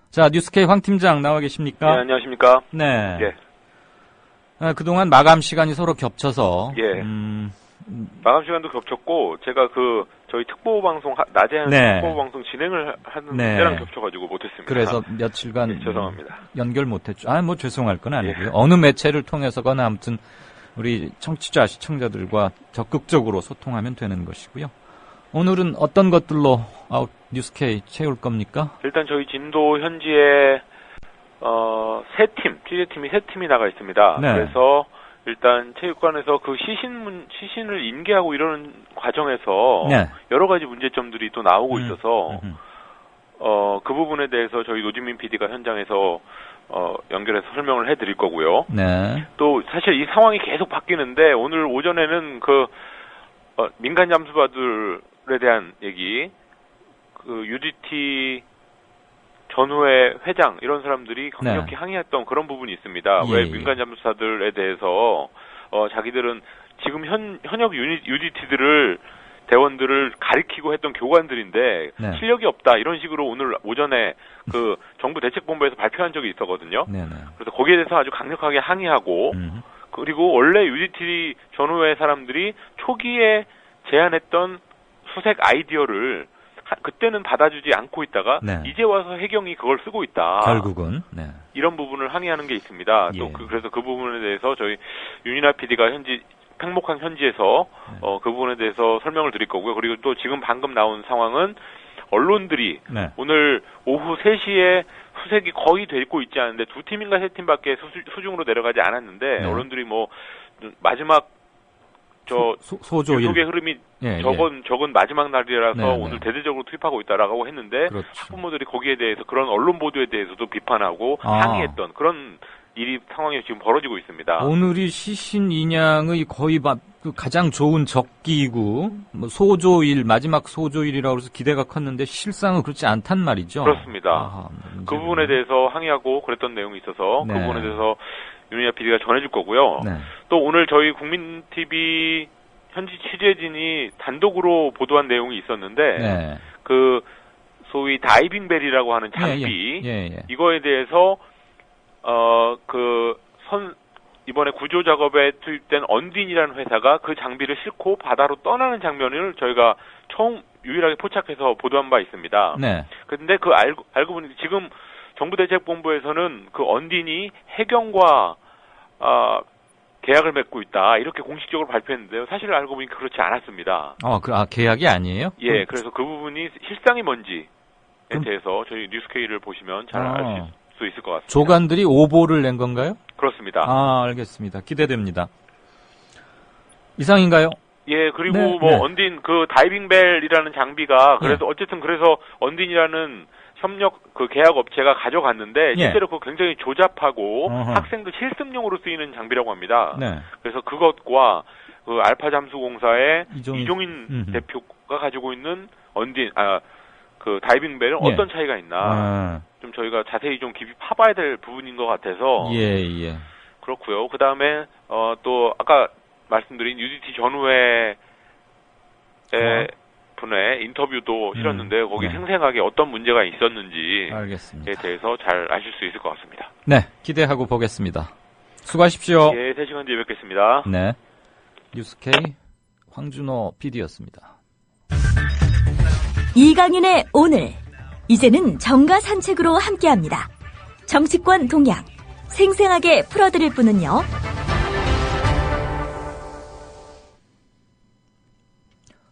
자, 뉴스K 황 팀장 나와 계십니까? 네, 안녕하십니까? 네. 예. 그동안 마감 시간이 서로 겹쳐서. 예. 마감 시간도 겹쳤고, 제가 저희 특보방송, 낮에 하는 네. 특보방송 진행을 하는 네. 때랑 겹쳐가지고 못했습니다. 그래서 며칠간. 네, 죄송합니다. 연결 못했죠. 죄송할 건 아니고요. 어느 매체를 통해서거나 아무튼 우리 청취자, 시청자들과 적극적으로 소통하면 되는 것이고요. 오늘은 어떤 것들로 뉴스K 채울 겁니까? 일단 저희 진도 현지에, 세 팀, 취재팀이 3팀이 나가 있습니다. 네. 그래서 일단 체육관에서 그 시신을 인계하고 이러는 과정에서 네. 여러 가지 문제점들이 또 나오고 있어서 그 부분에 대해서 저희 노진민 PD가 현장에서 연결해서 설명을 해드릴 거고요. 네. 또 사실 이 상황이 계속 바뀌는데 오늘 오전에는 민간 잠수부들에 대한 얘기, UDT 전후회 회장 이런 사람들이 강력히 네. 항의했던 그런 부분이 있습니다. 예, 왜 예. 민간 잠수사들에 대해서 자기들은 지금 현역 UDT들을 대원들을 가리키고 했던 교관들인데 네. 실력이 없다 이런 식으로 오늘 오전에 그 정부 대책본부에서 발표한 적이 있었거든요. 네네. 그래서 거기에 대해서 아주 강력하게 항의하고 그리고 원래 UDT 전후회 사람들이 초기에 제안했던 수색 아이디어를 그때는 받아주지 않고 있다가 네. 이제 와서 해경이 그걸 쓰고 있다. 결국은 네. 이런 부분을 항의하는 게 있습니다. 예. 또 그래서 그 부분에 대해서 저희 윤이나 PD가 팽목항 현지에서 그 부분에 대해서 설명을 드릴 거고요. 그리고 또 지금 방금 나온 상황은 언론들이 네. 오늘 오후 3시에 수색이 거의 되고 있지 않은데 2팀인가 3팀밖에 수중으로 내려가지 않았는데 네. 언론들이 뭐 마지막 소조일 유속의 흐름이 예, 적은 마지막 날이라서 네, 오늘 네. 대대적으로 투입하고 있다라고 했는데 그렇죠. 학부모들이 거기에 대해서 그런 언론 보도에 대해서도 비판하고 항의했던 그런 상황이 지금 벌어지고 있습니다. 오늘이 시신 인양의 거의 가장 좋은 적기이고 뭐 소조일 마지막 소조일이라고 해서 기대가 컸는데 실상은 그렇지 않단 말이죠. 그렇습니다. 그 부분에 대해서 항의하고 그랬던 내용이 있어서 네. 그 부분에 대해서 윤희아 PD가 전해줄 거고요. 네. 또 오늘 저희 국민TV 현지 취재진이 단독으로 보도한 내용이 있었는데 네. 그 소위 다이빙벨이라고 하는 장비 예. 이거에 대해서 이번에 구조 작업에 투입된 언딘이라는 회사가 그 장비를 싣고 바다로 떠나는 장면을 저희가 처음 유일하게 포착해서 보도한 바 있습니다. 네. 근데 알고 보니 지금 정부 대책본부에서는 그 언딘이 해경과 계약을 맺고 있다 이렇게 공식적으로 발표했는데요. 사실 알고 보니까 그렇지 않았습니다. 계약이 아니에요? 예, 그래서 그 부분이 실상이 뭔지에 대해서 저희 뉴스케이를 보시면 잘 알 수 있을 것 같습니다. 조간들이 오보를 낸 건가요? 그렇습니다. 알겠습니다. 기대됩니다. 이상인가요? 예, 그리고 네. 언딘 그 다이빙벨이라는 장비가 그래서 어쨌든 그래서 언딘이라는 협력 그 계약 업체가 가져갔는데 실제로 그거 굉장히 조잡하고 학생들 실습용으로 쓰이는 장비라고 합니다. 네. 그래서 그것과 그 알파 잠수공사의 이종인 대표가 가지고 있는 언딘 그 다이빙벨은 어떤 차이가 있나 좀 저희가 자세히 좀 깊이 파봐야 될 부분인 것 같아서 예. 그렇고요. 그 다음에 또 아까 말씀드린 UDT 전후회 분의 인터뷰도 실었는데 거기 생생하게 어떤 문제가 있었는지에 대해서 잘 아실 수 있을 것 같습니다. 네, 기대하고 보겠습니다. 수고하십시오. 예, 3시간 뒤에 뵙겠습니다. 네, 뉴스K 황준호 PD였습니다. 이강윤의 오늘, 이제는 정가 산책으로 함께합니다. 정치권 동향, 생생하게 풀어드릴 분은요.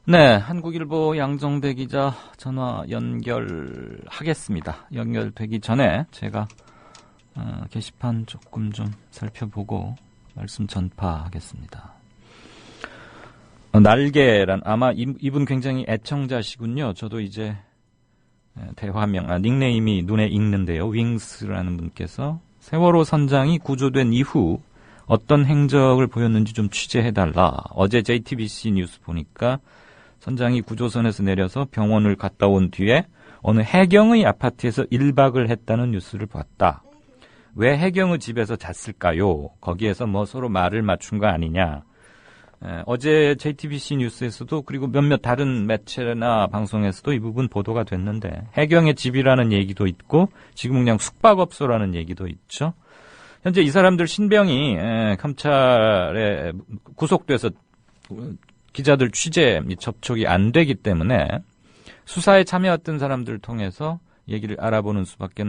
네, 한국일보 양정배 기자 전화 연결하겠습니다. 연결되기 전에 제가 게시판 조금 좀 살펴보고 말씀 전파하겠습니다. 날개란 아마 이분 굉장히 애청자시군요. 저도 이제 대화명, 닉네임이 눈에 익는데요. 윙스라는 분께서 세월호 선장이 구조된 이후 어떤 행적을 보였는지 좀 취재해달라. 어제 JTBC 뉴스 보니까 선장이 구조선에서 내려서 병원을 갔다 온 뒤에 어느 해경의 아파트에서 1박을 했다는 뉴스를 봤다. 왜 해경의 집에서 잤을까요? 거기에서 뭐 서로 말을 맞춘 거 아니냐. 어제 JTBC 뉴스에서도 그리고 몇몇 다른 매체나 방송에서도 이 부분 보도가 됐는데 해경의 집이라는 얘기도 있고 지금 그냥 숙박업소라는 얘기도 있죠. 현재 이 사람들 신병이 검찰에 구속돼서 기자들 취재 및 접촉이 안 되기 때문에 수사에 참여했던 사람들을 통해서 얘기를 알아보는 수밖에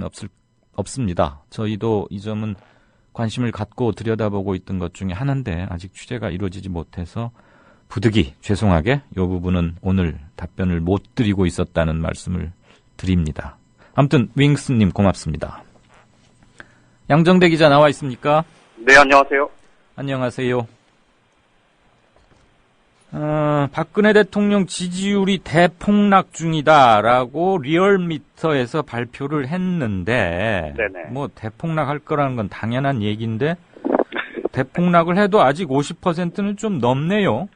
없습니다. 저희도 이 점은 관심을 갖고 들여다보고 있던 것 중에 하나인데 아직 취재가 이루어지지 못해서 부득이 죄송하게 이 부분은 오늘 답변을 못 드리고 있었다는 말씀을 드립니다. 아무튼 윙스님 고맙습니다. 양정대 기자 나와 있습니까? 네, 안녕하세요. 안녕하세요. 박근혜 대통령 지지율이 대폭락 중이다라고 리얼미터에서 발표를 했는데 네네. 뭐 대폭락할 거라는 건 당연한 얘기인데 대폭락을 해도 아직 50%는 좀 넘네요.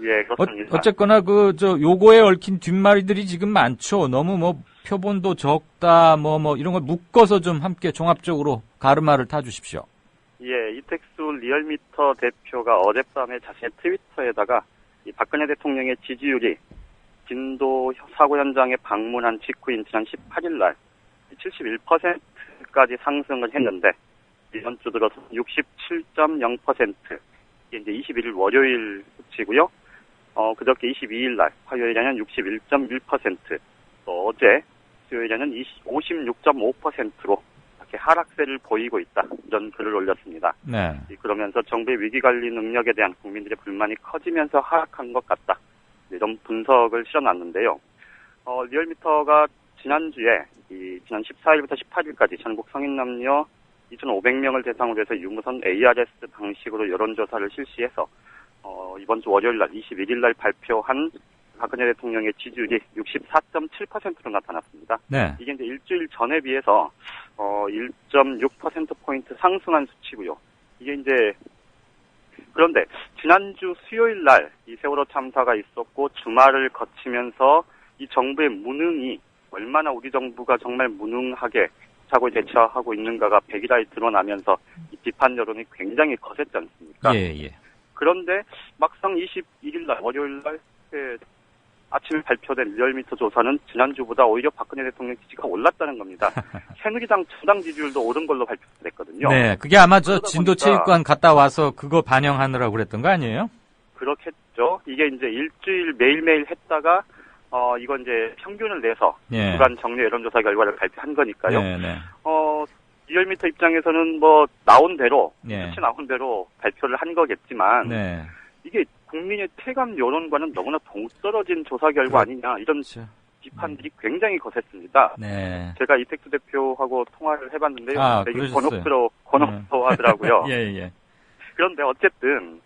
예, 그렇습니다. 어쨌거나 요거에 얽힌 뒷말들이 지금 많죠. 너무 표본도 적다, 이런 걸 묶어서 좀 함께 종합적으로 가르마를 타주십시오. 예, 이택수 리얼미터 대표가 어젯밤에 자신의 트위터에다가 이 박근혜 대통령의 지지율이 진도 사고 현장에 방문한 직후인 지난 18일 날 71%까지 상승을 했는데 이번 주 들어서 67.0%, 이게 이제 21일 월요일 수치고요. 그저께 22일 날 화요일에는 61.1%, 또 어제 수요일에는 56.5%로 이렇게 하락세를 보이고 있다. 이런 글을 올렸습니다. 네. 그러면서 정부의 위기관리 능력에 대한 국민들의 불만이 커지면서 하락한 것 같다. 이런 분석을 실어놨는데요. 리얼미터가 지난주에 지난 14일부터 18일까지 전국 성인 남녀 2,500명을 대상으로 해서 유무선 ARS 방식으로 여론조사를 실시해서 이번 주 월요일 날 21일 날 발표한 박근혜 대통령의 지지율이 64.7%로 나타났습니다. 네. 이게 이제 일주일 전에 비해서 1.6%포인트 상승한 수치고요. 이게 이제 그런데 지난주 수요일 날 이 세월호 참사가 있었고 주말을 거치면서 이 정부의 무능이 얼마나 우리 정부가 정말 무능하게 사고에 대처하고 있는가가 백일하에 드러나면서 이 비판 여론이 굉장히 거셌지 않습니까? 예. 그런데 막상 21일 날 월요일 날 아침에 발표된 리얼미터 조사는 지난주보다 오히려 박근혜 대통령 지지가 올랐다는 겁니다. 새누리당 전당 지지율도 오른 걸로 발표됐거든요. 네, 그게 아마 진도체육관 갔다 와서 그거 반영하느라고 그랬던 거 아니에요? 그렇겠죠. 이게 이제 일주일 매일매일 했다가 이건 이제 평균을 내서 예. 주간 정례 여론조사 결과를 발표한 거니까요. 네. 리얼미터 입장에서는 나온 대로, 예. 수치 나온 대로 발표를 한 거겠지만, 네. 이게 국민의 체감 여론과는 너무나 동떨어진 조사 결과 아니냐, 이런 비판들이 굉장히 거셌습니다. 네. 제가 이택수 대표하고 통화를 해봤는데요. 되게 그러셨어요. 곤혹스러워하더라고요. 예. 그런데 어쨌든,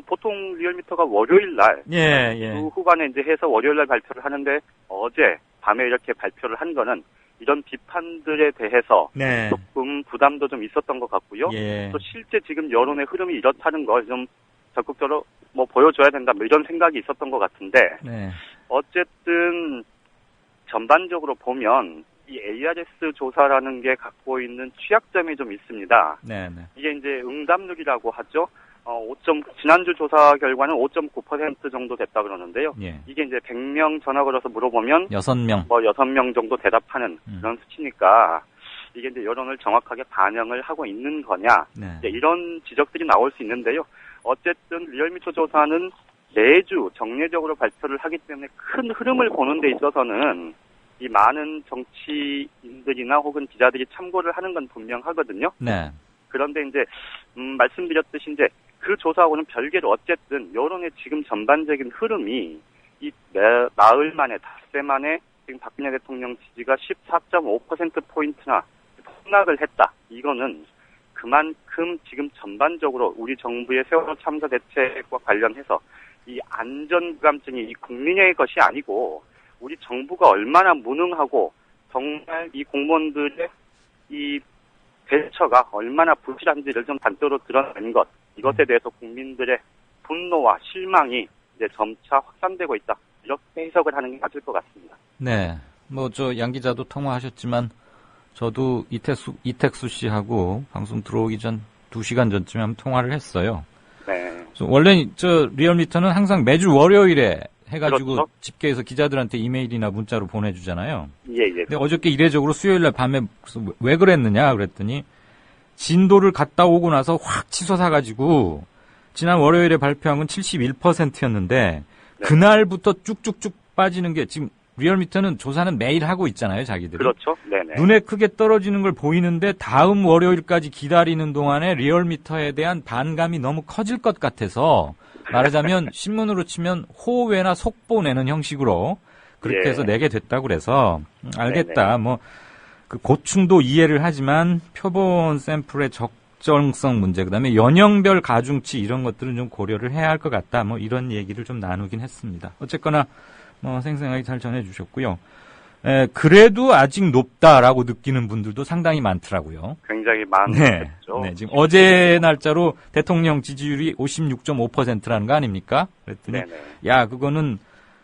보통 리얼미터가 월요일 날, 그 후반에 이제 해서 월요일 날 발표를 하는데, 어제 밤에 이렇게 발표를 한 거는, 이런 비판들에 대해서 네. 조금 부담도 좀 있었던 것 같고요. 예. 또 실제 지금 여론의 흐름이 이렇다는 걸 좀 적극적으로 보여줘야 된다, 이런 생각이 있었던 것 같은데, 네. 어쨌든 전반적으로 보면 이 ARS 조사라는 게 갖고 있는 취약점이 좀 있습니다. 네. 이게 이제 응답률이라고 하죠. 지난주 조사 결과는 5.9% 정도 됐다 그러는데요. 예. 이게 이제 100명 전화 걸어서 물어보면 6명. 6명 정도 대답하는 그런 수치니까 이게 이제 여론을 정확하게 반영을 하고 있는 거냐. 네. 이제 이런 지적들이 나올 수 있는데요. 어쨌든 리얼미터 조사는 매주 정례적으로 발표를 하기 때문에 큰 흐름을 보는 데 있어서는 이 많은 정치인들이나 혹은 기자들이 참고를 하는 건 분명하거든요. 네. 그런데 이제 말씀드렸듯이 이제 그 조사하고는 별개로 어쨌든 여론의 지금 전반적인 흐름이 이 나흘 만에 닷새 만에 지금 박근혜 대통령 지지가 14.5%포인트나 폭락을 했다. 이거는 그만큼 지금 전반적으로 우리 정부의 세월호 참사 대책과 관련해서 이 안전부감증이 이 국민의 것이 아니고 우리 정부가 얼마나 무능하고 정말 이 공무원들의 이 대처가 얼마나 부실한지를 좀 단적으로 드러낸 것, 이것에 대해서 국민들의 분노와 실망이 이제 점차 확산되고 있다. 이렇게 해석을 하는 게 맞을 것 같습니다. 네. 양 기자도 통화하셨지만 저도 이택수 씨하고 방송 들어오기 전 2시간 전쯤에 한번 통화를 했어요. 네. 원래 리얼미터는 항상 매주 월요일에 해가지고 그렇죠. 집계해서 기자들한테 이메일이나 문자로 보내주잖아요. 예. 근데 어저께 이례적으로 수요일날 밤에 왜 그랬느냐 그랬더니 진도를 갔다 오고 나서 확 치솟아가지고 지난 월요일에 발표한 건 71%였는데 그날부터 쭉쭉쭉 빠지는 게 지금 리얼미터는 조사는 매일 하고 있잖아요, 자기들이. 그렇죠. 네네. 눈에 크게 떨어지는 걸 보이는데 다음 월요일까지 기다리는 동안에 리얼미터에 대한 반감이 너무 커질 것 같아서 말하자면 신문으로 치면 호외나 속보 내는 형식으로 그렇게 해서 내게 됐다고 그래서 알겠다. 그 고충도 이해를 하지만 표본 샘플의 적정성 문제, 그다음에 연령별 가중치 이런 것들은 좀 고려를 해야 할 것 같다. 이런 얘기를 좀 나누긴 했습니다. 어쨌거나 생생하게 잘 전해주셨고요. 그래도 아직 높다라고 느끼는 분들도 상당히 많더라고요. 굉장히 많죠. 네, 지금 어제 날짜로 대통령 지지율이 56.5%라는 거 아닙니까? 그랬더니 네네. 야, 그거는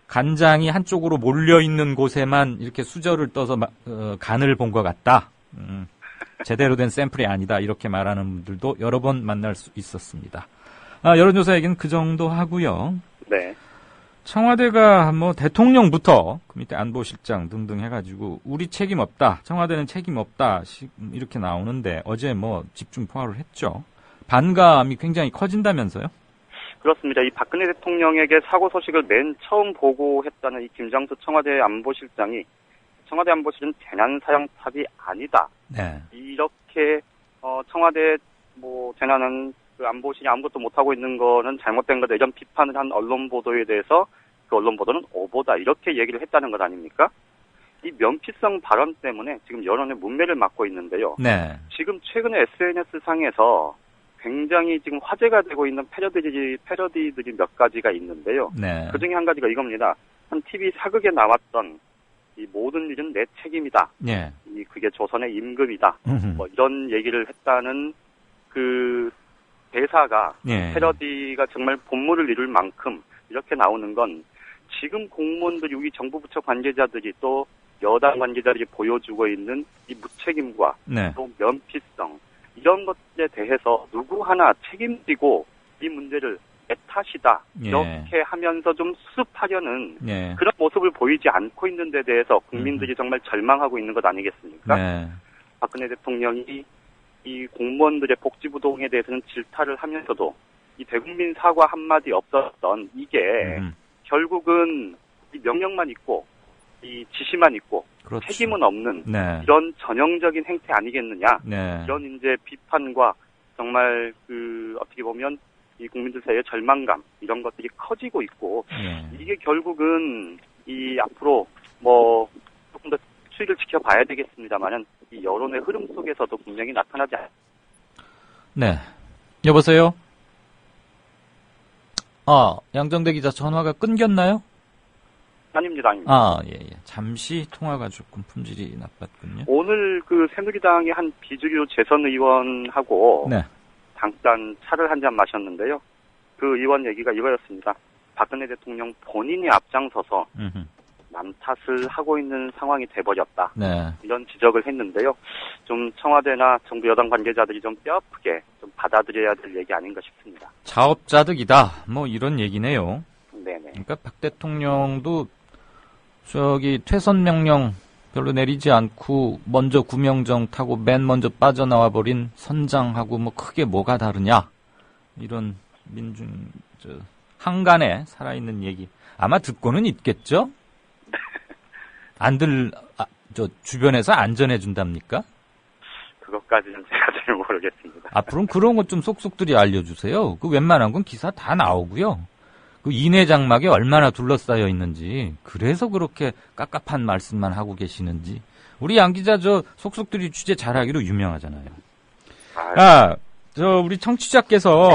간장이 한쪽으로 몰려 있는 곳에만 이렇게 수저를 떠서 간을 본 것 같다. 제대로 된 샘플이 아니다. 이렇게 말하는 분들도 여러 번 만날 수 있었습니다. 여론조사 얘기는 그 정도 하고요. 네. 청와대가 뭐 대통령부터 그 밑에 안보실장 등등 해가지고 우리 책임 없다, 청와대는 책임 없다 이렇게 나오는데 어제 뭐 집중 포화를 했죠. 반감이 굉장히 커진다면서요? 그렇습니다. 이 박근혜 대통령에게 사고 소식을 맨 처음 보고했다는 이 김장수 청와대 안보실장이 청와대 안보실은 재난 사령탑이 아니다. 네. 이렇게 청와대 뭐 재난은 그 안보실이 아무것도 못하고 있는 거는 잘못된 거다. 이런 비판을 한 언론 보도에 대해서 그 언론 보도는 오보다. 이렇게 얘기를 했다는 것 아닙니까? 이 면피성 발언 때문에 지금 여론의 문매를 맞고 있는데요. 네. 지금 최근에 SNS상에서 굉장히 지금 화제가 되고 있는 패러디들이 몇 가지가 있는데요. 네. 그 중에 한 가지가 이겁니다. 한 TV 사극에 나왔던 이 모든 일은 내 책임이다. 네. 그게 조선의 임금이다. 뭐 이런 얘기를 했다는 그 대사가 예. 패러디가 정말 본물을 이룰 만큼 이렇게 나오는 건 지금 공무원들이 우리 정부 부처 관계자들이 또 여당 관계자들이 보여주고 있는 이 무책임과 네. 또 면피성 이런 것에 대해서 누구 하나 책임지고 이 문제를 내 탓이다 예. 이렇게 하면서 좀 수습하려는 예. 그런 모습을 보이지 않고 있는 데 대해서 국민들이 정말 절망하고 있는 것 아니겠습니까? 네. 박근혜 대통령이 이 공무원들의 복지부동에 대해서는 질타를 하면서도 이 대국민 사과 한마디 없었던 이게 결국은 이 명령만 있고 이 지시만 있고 그렇죠. 책임은 없는 네. 이런 전형적인 행태 아니겠느냐. 네. 이런 이제 비판과 정말 그 어떻게 보면 이 국민들 사이의 절망감 이런 것들이 커지고 있고 이게 결국은 이 앞으로 뭐 조금 더 추이를 지켜봐야 되겠습니다만은 이 여론의 흐름 속에서도 분명히 나타나지 않. 네. 여보세요? 양정대 기자 전화가 끊겼나요? 아닙니다. 예. 잠시 통화가 조금 품질이 나빴군요. 오늘 그 새누리당의 한 비주류 재선 의원하고 네. 잠깐 차를 한잔 마셨는데요. 그 의원 얘기가 이거였습니다. 박근혜 대통령 본인이 앞장서서 남 탓을 하고 있는 상황이 돼버렸다. 네. 이런 지적을 했는데요. 좀 청와대나 정부 여당 관계자들이 좀 뼈아프게 좀 받아들여야 될 얘기 아닌가 싶습니다. 자업자득이다. 뭐 이런 얘기네요. 네네. 그러니까 박 대통령도 퇴선 명령 별로 내리지 않고 먼저 구명정 타고 맨 먼저 빠져나와 버린 선장하고 뭐 크게 뭐가 다르냐. 이런 한간에 살아있는 얘기. 아마 듣고는 있겠죠? 주변에서 안전해준답니까? 그것까지는 제가 잘 모르겠습니다. 앞으로는 그런 것 좀 속속들이 알려주세요. 그 웬만한 건 기사 다 나오고요. 그 이내 장막에 얼마나 둘러싸여 있는지, 그래서 그렇게 깝깝한 말씀만 하고 계시는지. 우리 양 기자 속속들이 취재 잘하기로 유명하잖아요. 우리 청취자께서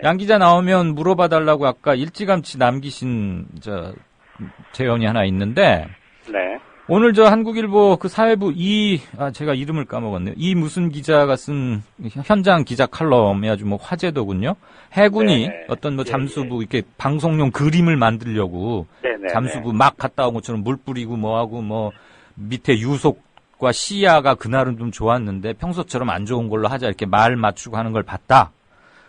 양 기자 나오면 물어봐달라고 아까 일찌감치 남기신 제언이 하나 있는데, 네. 오늘 한국일보 그 사회부 제가 이름을 까먹었네요. 무슨 기자가 쓴 현장 기자 칼럼이 아주 뭐 화제더군요. 해군이 어떤 뭐 잠수부 이렇게 방송용 그림을 만들려고 잠수부 막 갔다 온 것처럼 물 뿌리고 뭐하고 뭐 밑에 유속과 시야가 그날은 좀 좋았는데 평소처럼 안 좋은 걸로 하자 이렇게 말 맞추고 하는 걸 봤다.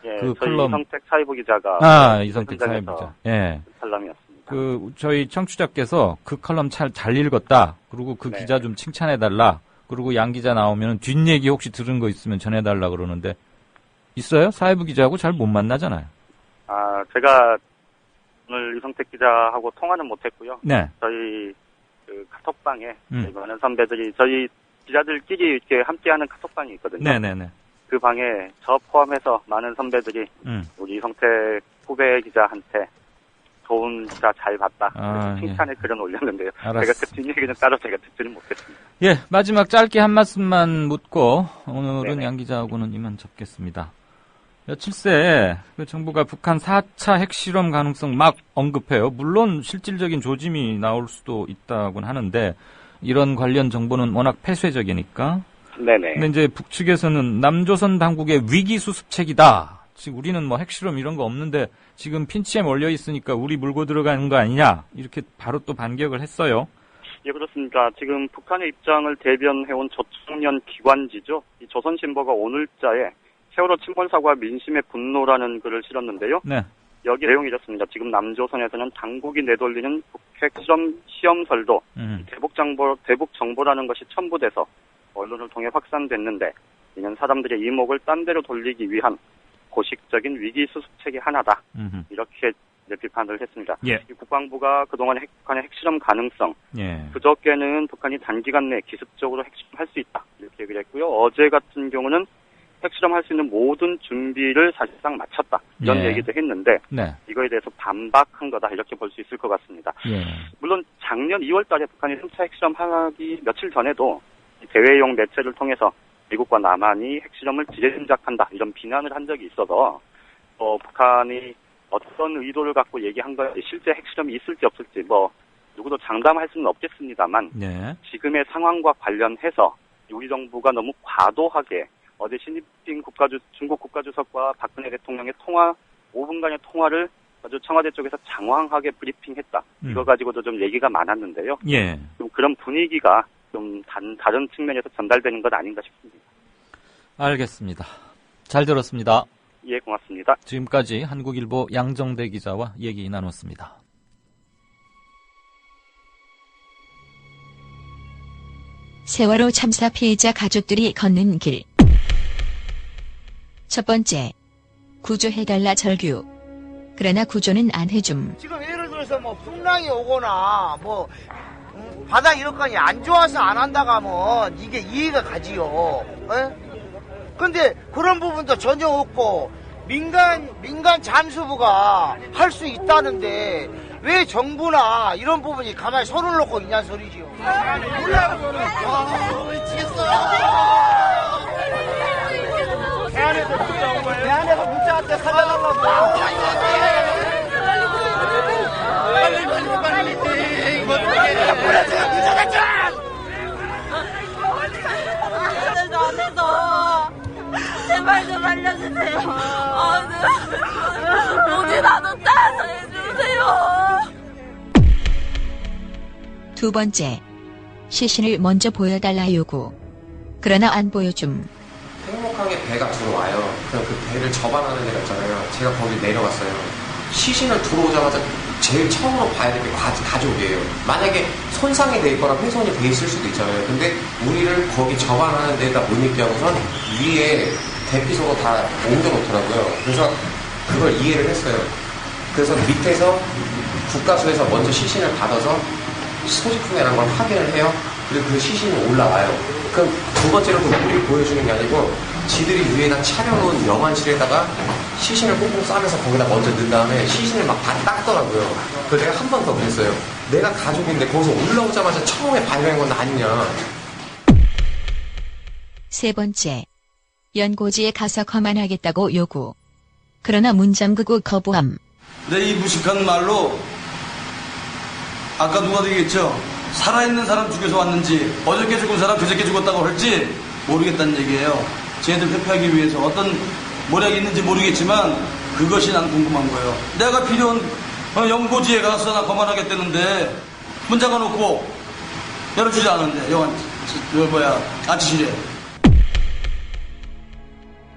그 칼럼. 이성택 사회부 기자가. 이성택 사회부 기자. 예. 칼럼이었습니다. 저희 청취자께서 그 칼럼 잘 읽었다. 그리고 그 기자 좀 칭찬해달라. 그리고 양 기자 나오면 뒷얘기 혹시 들은 거 있으면 전해달라 그러는데, 있어요? 사회부 기자하고 잘 못 만나잖아요. 제가 오늘 이성택 기자하고 통화는 못했고요. 네. 저희 그 카톡방에 많은 선배들이 저희 기자들끼리 이렇게 함께하는 카톡방이 있거든요. 네네네. 그 방에 저 포함해서 많은 선배들이 우리 이성택 후배 기자한테 좋은 기사 잘 봤다. 칭찬의 글은 올렸는데요. 알았어. 제가 그 뒷얘기는 따로 제가 듣지는 못했습니다. 예, 마지막 짧게 한 말씀만 묻고 오늘은 양 기자하고는 이만 접겠습니다. 며칠 새 정부가 북한 4차 핵실험 가능성 막 언급해요. 물론 실질적인 조짐이 나올 수도 있다고는 하는데 이런 관련 정보는 워낙 폐쇄적이니까. 네네. 근데 이제 북측에서는 남조선 당국의 위기 수습책이다. 지금 우리는 뭐 핵실험 이런 거 없는데 지금 핀치에 몰려 있으니까 우리 물고 들어가는 거 아니냐. 이렇게 바로 또 반격을 했어요. 예, 그렇습니다. 지금 북한의 입장을 대변해온 저청년 기관지죠. 이 조선신보가 오늘자에 세월호 침몰 사고와 민심의 분노라는 글을 실었는데요. 네. 여기 내용이 이렇습니다. 지금 남조선에서는 당국이 내돌리는 북핵실험 시험설도 대북 정보라는 것이 첨부돼서 언론을 통해 확산됐는데 이는 사람들의 이목을 딴 데로 돌리기 위한 고식적인 위기 수습책의 하나다. 이렇게 비판을 했습니다. 예. 국방부가 그동안 북한의 핵실험 가능성, 예. 그저께는 북한이 단기간 내에 기습적으로 핵실험할 수 있다. 이렇게 얘기를 했고요. 어제 같은 경우는 핵실험할 수 있는 모든 준비를 사실상 마쳤다. 이런 예. 얘기도 했는데 네. 이거에 대해서 반박한 거다. 이렇게 볼 수 있을 것 같습니다. 예. 물론 작년 2월 달에 북한이 3차 핵실험하기 며칠 전에도 대외용 매체를 통해서 미국과 남한이 핵실험을 지레짐작한다. 이런 비난을 한 적이 있어서 북한이 어떤 의도를 갖고 얘기한 건지 실제 핵실험이 있을지 없을지 누구도 장담할 수는 없겠습니다만 네. 지금의 상황과 관련해서 우리 정부가 너무 과도하게 어제 시진핑 중국 국가주석과 박근혜 대통령의 5분간의 통화를 아주 청와대 쪽에서 장황하게 브리핑했다. 이거 가지고도 좀 얘기가 많았는데요. 예. 좀 그런 분위기가 좀 다른 측면에서 전달되는 것 아닌가 싶습니다. 알겠습니다. 잘 들었습니다. 예, 고맙습니다. 지금까지 한국일보 양정대 기자와 얘기 나눴습니다. 세월호 참사 피해자 가족들이 걷는 길. 첫 번째, 구조해달라 절규. 그러나 구조는 안 해줌. 지금 예를 들어서 풍랑이 오거나 바다 이런건이 안 좋아서 안 한다고 하면 이게 이해가 가지요. 근데 그런 부분도 전혀 없고 민간 잠수부가 할 수 있다는데 왜 정부나 이런 부분이 가만히 손을 놓고 있냐는 소리지요. 몰라요. 미치겠어요. 대안에서 문자 온 거예요? 대안에서 문자한테 살려달라고. 빨리. 이거 어떡해. 몰라, 제가 문자갔죠? 안 해서. 제발 좀 알려주세요. 오지라도 따서 해주세요. 두 번째, 시신을 먼저 보여달라 요구. 그러나 안 보여줌. 행복하게 배가 들어와요. 그럼 그 배를 접안하는 데가 있잖아요. 제가 거기 내려갔어요. 시신을 들어오자마자 제일 처음으로 봐야 될 게 가족이에요. 만약에 손상이 돼 있거나 훼손이 돼 있을 수도 있잖아요. 근데 우리를 거기 접안하는 데다 못 있게 하고선 위에 대피소로 다 옮겨놓더라고요. 그래서 그걸 이해를 했어요. 그래서 밑에서 국가수에서 먼저 시신을 받아서 소지품이라는 걸 확인을 해요. 그리고 그 시신이 올라와요. 그럼 두 번째로 우리를 보여주는 게 아니고 지들이 위에다 차려놓은 영안실에다가 시신을 꽁꽁 싸면서 거기다 먼저 넣은 다음에 시신을 막 다 닦더라고요. 그래서 내가 한 번 더 그랬어요. 내가 가족인데 거기서 올라오자마자 처음에 발견한 건 아니냐. 세 번째, 연고지에 가서 거만하겠다고 요구. 그러나 문 잠그고 거부함. 네, 이 무식한 말로 아까 누가 얘기했죠? 살아있는 사람 죽여서 왔는지 어저께 죽은 사람 그저께 죽었다고 할지 모르겠다는 얘기예요. 쟤네들 회피하기 위해서 어떤 모략이 있는지 모르겠지만 그것이 난 궁금한 거예요. 내가 필요한 연고지에 가서 나 거만하겠다는데 문 잠가놓고 열어주지 않았는데 아치실에.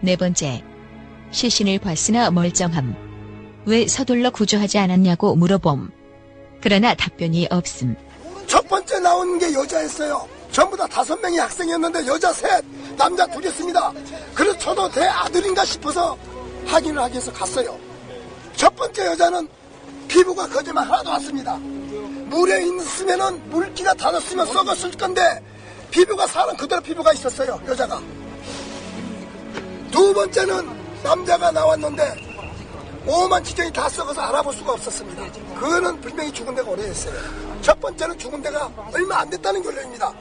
네 번째, 시신을 봤으나 멀쩡함. 왜 서둘러 구조하지 않았냐고 물어봄. 그러나 답변이 없음. 첫 번째 나온 게 여자였어요. 전부 다 5명이 학생이었는데 여자 3, 남자 2였습니다. 그래서 저도 제 아들인가 싶어서 확인을 하기 위해서 갔어요. 첫 번째 여자는 피부가 거짓말 하나도 없습니다. 물에 있으면은 물기가 닿았으면 썩었을 건데 피부가 사람 그대로 피부가 있었어요. 여자가. 두 번째는 남자가 나왔는데 오만 지경이 다 썩어서 알아볼 수가 없었습니다. 그거는 분명히 죽은 데가 오래됐어요. 첫 번째는 죽은 데가 얼마 안 됐다는 결론입니다.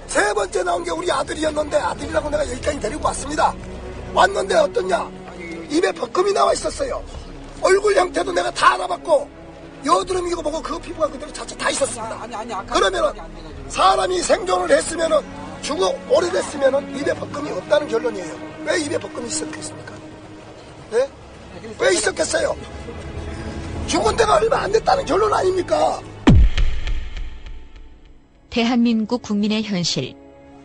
세 번째 나온 게 우리 아들이었는데 아들이라고 내가 여기까지 데리고 왔습니다. 왔는데 어떠냐? 입에 벗금이 나와 있었어요. 얼굴 형태도 내가 다 알아봤고 여드름이고 뭐고 그 피부가 그대로 자체 다 있었습니다. 그러면은 사람이 생존을 했으면은 죽어 오래됐으면은 입에 벗금이 없다는 결론이에요. 왜 입에 벗금이 있었겠습니까? 네? 왜 있었겠어요? 죽은 데가 얼마 안 됐다는 결론 아닙니까? 대한민국 국민의 현실.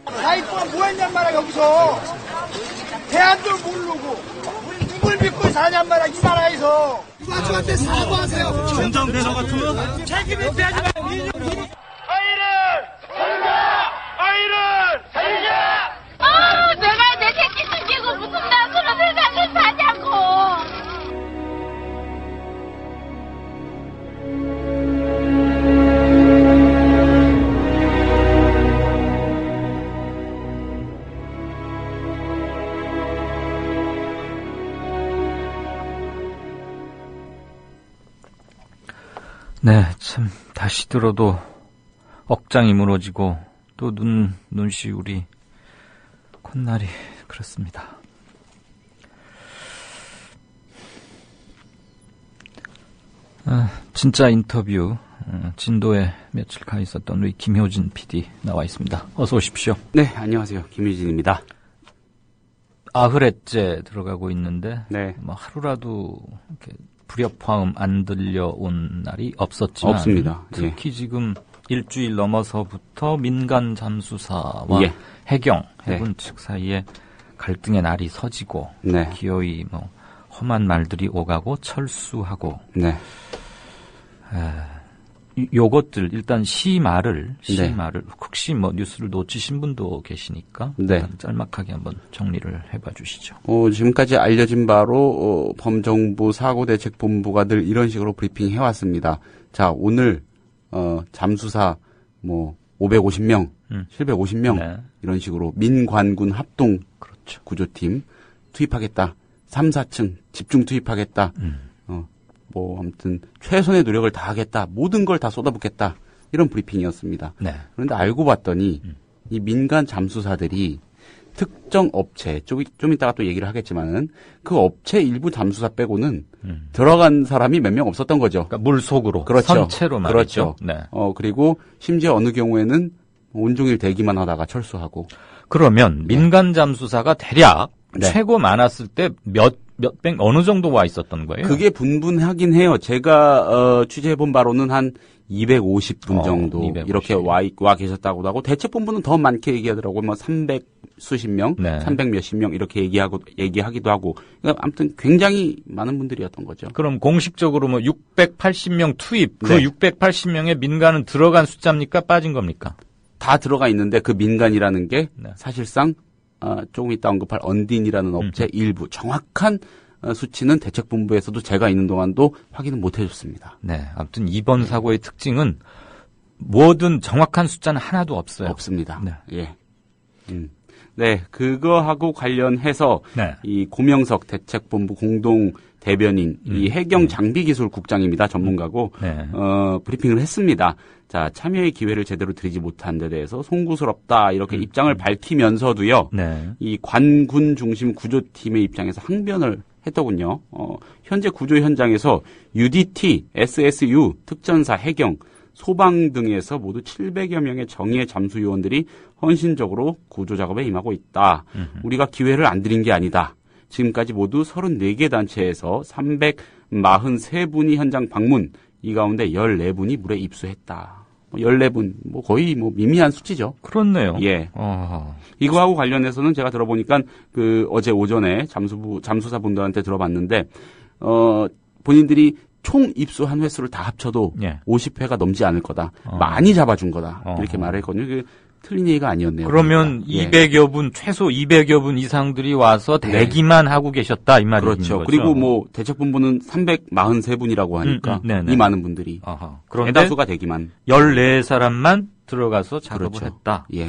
4일 동안 뭐 했냔 말이야, 여기서. 대안도 모르고. 누굴 믿고 사냔 말이야, 이 나라에서. 누가 저한테 사과하세요. 전장대장 같으면 책임을 져야지 마. 내가 내 새끼 숨기고 무슨 낯으로 세상을 사냐고. 네, 참 다시 들어도 억장이 무너지고 또 눈시울이 콧날이 그렇습니다. 진짜 인터뷰 진도에 며칠 가 있었던 우리 김효진 PD 나와 있습니다. 어서 오십시오. 네, 안녕하세요. 김효진입니다. 8회째 들어가고 있는데 네. 뭐 하루라도 이렇게 불협화음 안 들려온 날이 없었지만 없습니다. 특히 지금 일주일 넘어서부터 민간 잠수사와 예. 해군 측 사이에 갈등의 날이 서지고 네. 기어이 뭐 험한 말들이 오가고 철수하고 네. 요것들 일단 시말을 네. 혹시 뭐 뉴스를 놓치신 분도 계시니까 네. 짤막하게 한번 정리를 해봐 주시죠. 지금까지 알려진 바로 범정부 사고대책본부가 늘 이런 식으로 브리핑 해왔습니다. 자, 오늘 잠수사 뭐 550명, 750명 네. 이런 식으로 민관군 합동 그렇죠. 구조팀 투입하겠다. 3, 4층 집중 투입하겠다. 뭐 아무튼 최선의 노력을 다하겠다. 모든 걸 다 쏟아붓겠다. 이런 브리핑이었습니다. 네. 그런데 알고 봤더니 이 민간 잠수사들이 특정 업체, 좀 이따가 또 얘기를 하겠지만은 그 업체 일부 잠수사 빼고는 들어간 사람이 몇 명 없었던 거죠. 그러니까 물속으로, 그렇죠. 선체로 말이죠. 그렇죠. 네. 그리고 심지어 어느 경우에는 온종일 대기만 하다가 철수하고. 그러면 민간 잠수사가 대략 네. 최고 많았을 때 몇백 어느 정도 와 있었던 거예요? 그게 분분하긴 해요. 제가 취재해본 바로는 한 250분 정도 250. 이렇게 와 계셨다고도 하고 대책본부는 더 많게 얘기하더라고요. 뭐 300 수십 명, 네. 300 몇십 명 이렇게 얘기하기도 하고. 그러니까 아무튼 굉장히 많은 분들이었던 거죠. 그럼 공식적으로 뭐 680명 투입, 그 네. 680명의 민간은 들어간 숫자입니까? 빠진 겁니까? 다 들어가 있는데 그 민간이라는 게 네. 사실상 조금 이따 언급할 언딘이라는 업체 일부 정확한 수치는 대책본부에서도 제가 있는 동안도 확인은 못 해줬습니다. 네, 아무튼 이번 사고의 특징은 뭐든 정확한 숫자는 하나도 없어요. 없습니다. 네. 예. 네, 그거하고 관련해서 네. 이 고명석 대책본부 공동 대변인, 이 해경 장비기술국장입니다. 전문가고 네. 브리핑을 했습니다. 자, 참여의 기회를 제대로 드리지 못한 데 대해서 송구스럽다 이렇게 입장을 밝히면서도요. 네. 이 관군 중심 구조팀의 입장에서 항변을 했더군요. 현재 구조 현장에서 UDT, SSU, 특전사, 해경, 소방 등에서 모두 700여 명의 정예 잠수 요원들이 헌신적으로 구조 작업에 임하고 있다. 우리가 기회를 안 드린 게 아니다. 지금까지 모두 34개 단체에서 343분이 현장 방문, 이 가운데 14분이 물에 입수했다. 14분, 뭐 거의 뭐 미미한 수치죠. 그렇네요. 예. 이거하고 관련해서는 제가 들어보니까 어제 오전에 잠수사 분들한테 들어봤는데, 본인들이 총 입수한 횟수를 다 합쳐도 50회가 넘지 않을 거다. 많이 잡아준 거다. 이렇게 말했거든요. 틀린 얘기가 아니었네요. 그러면 그러니까. 200여 분, 최소 200여 분 이상들이 와서 대기만 하고 계셨다 이 말인 그렇죠. 거죠. 그리고 뭐 대책본부는 343분이라고 하니까 이 많은 분들이 그런데 대다수가 대기만 14사람만 들어가서 작업을 그렇죠. 했다. 예.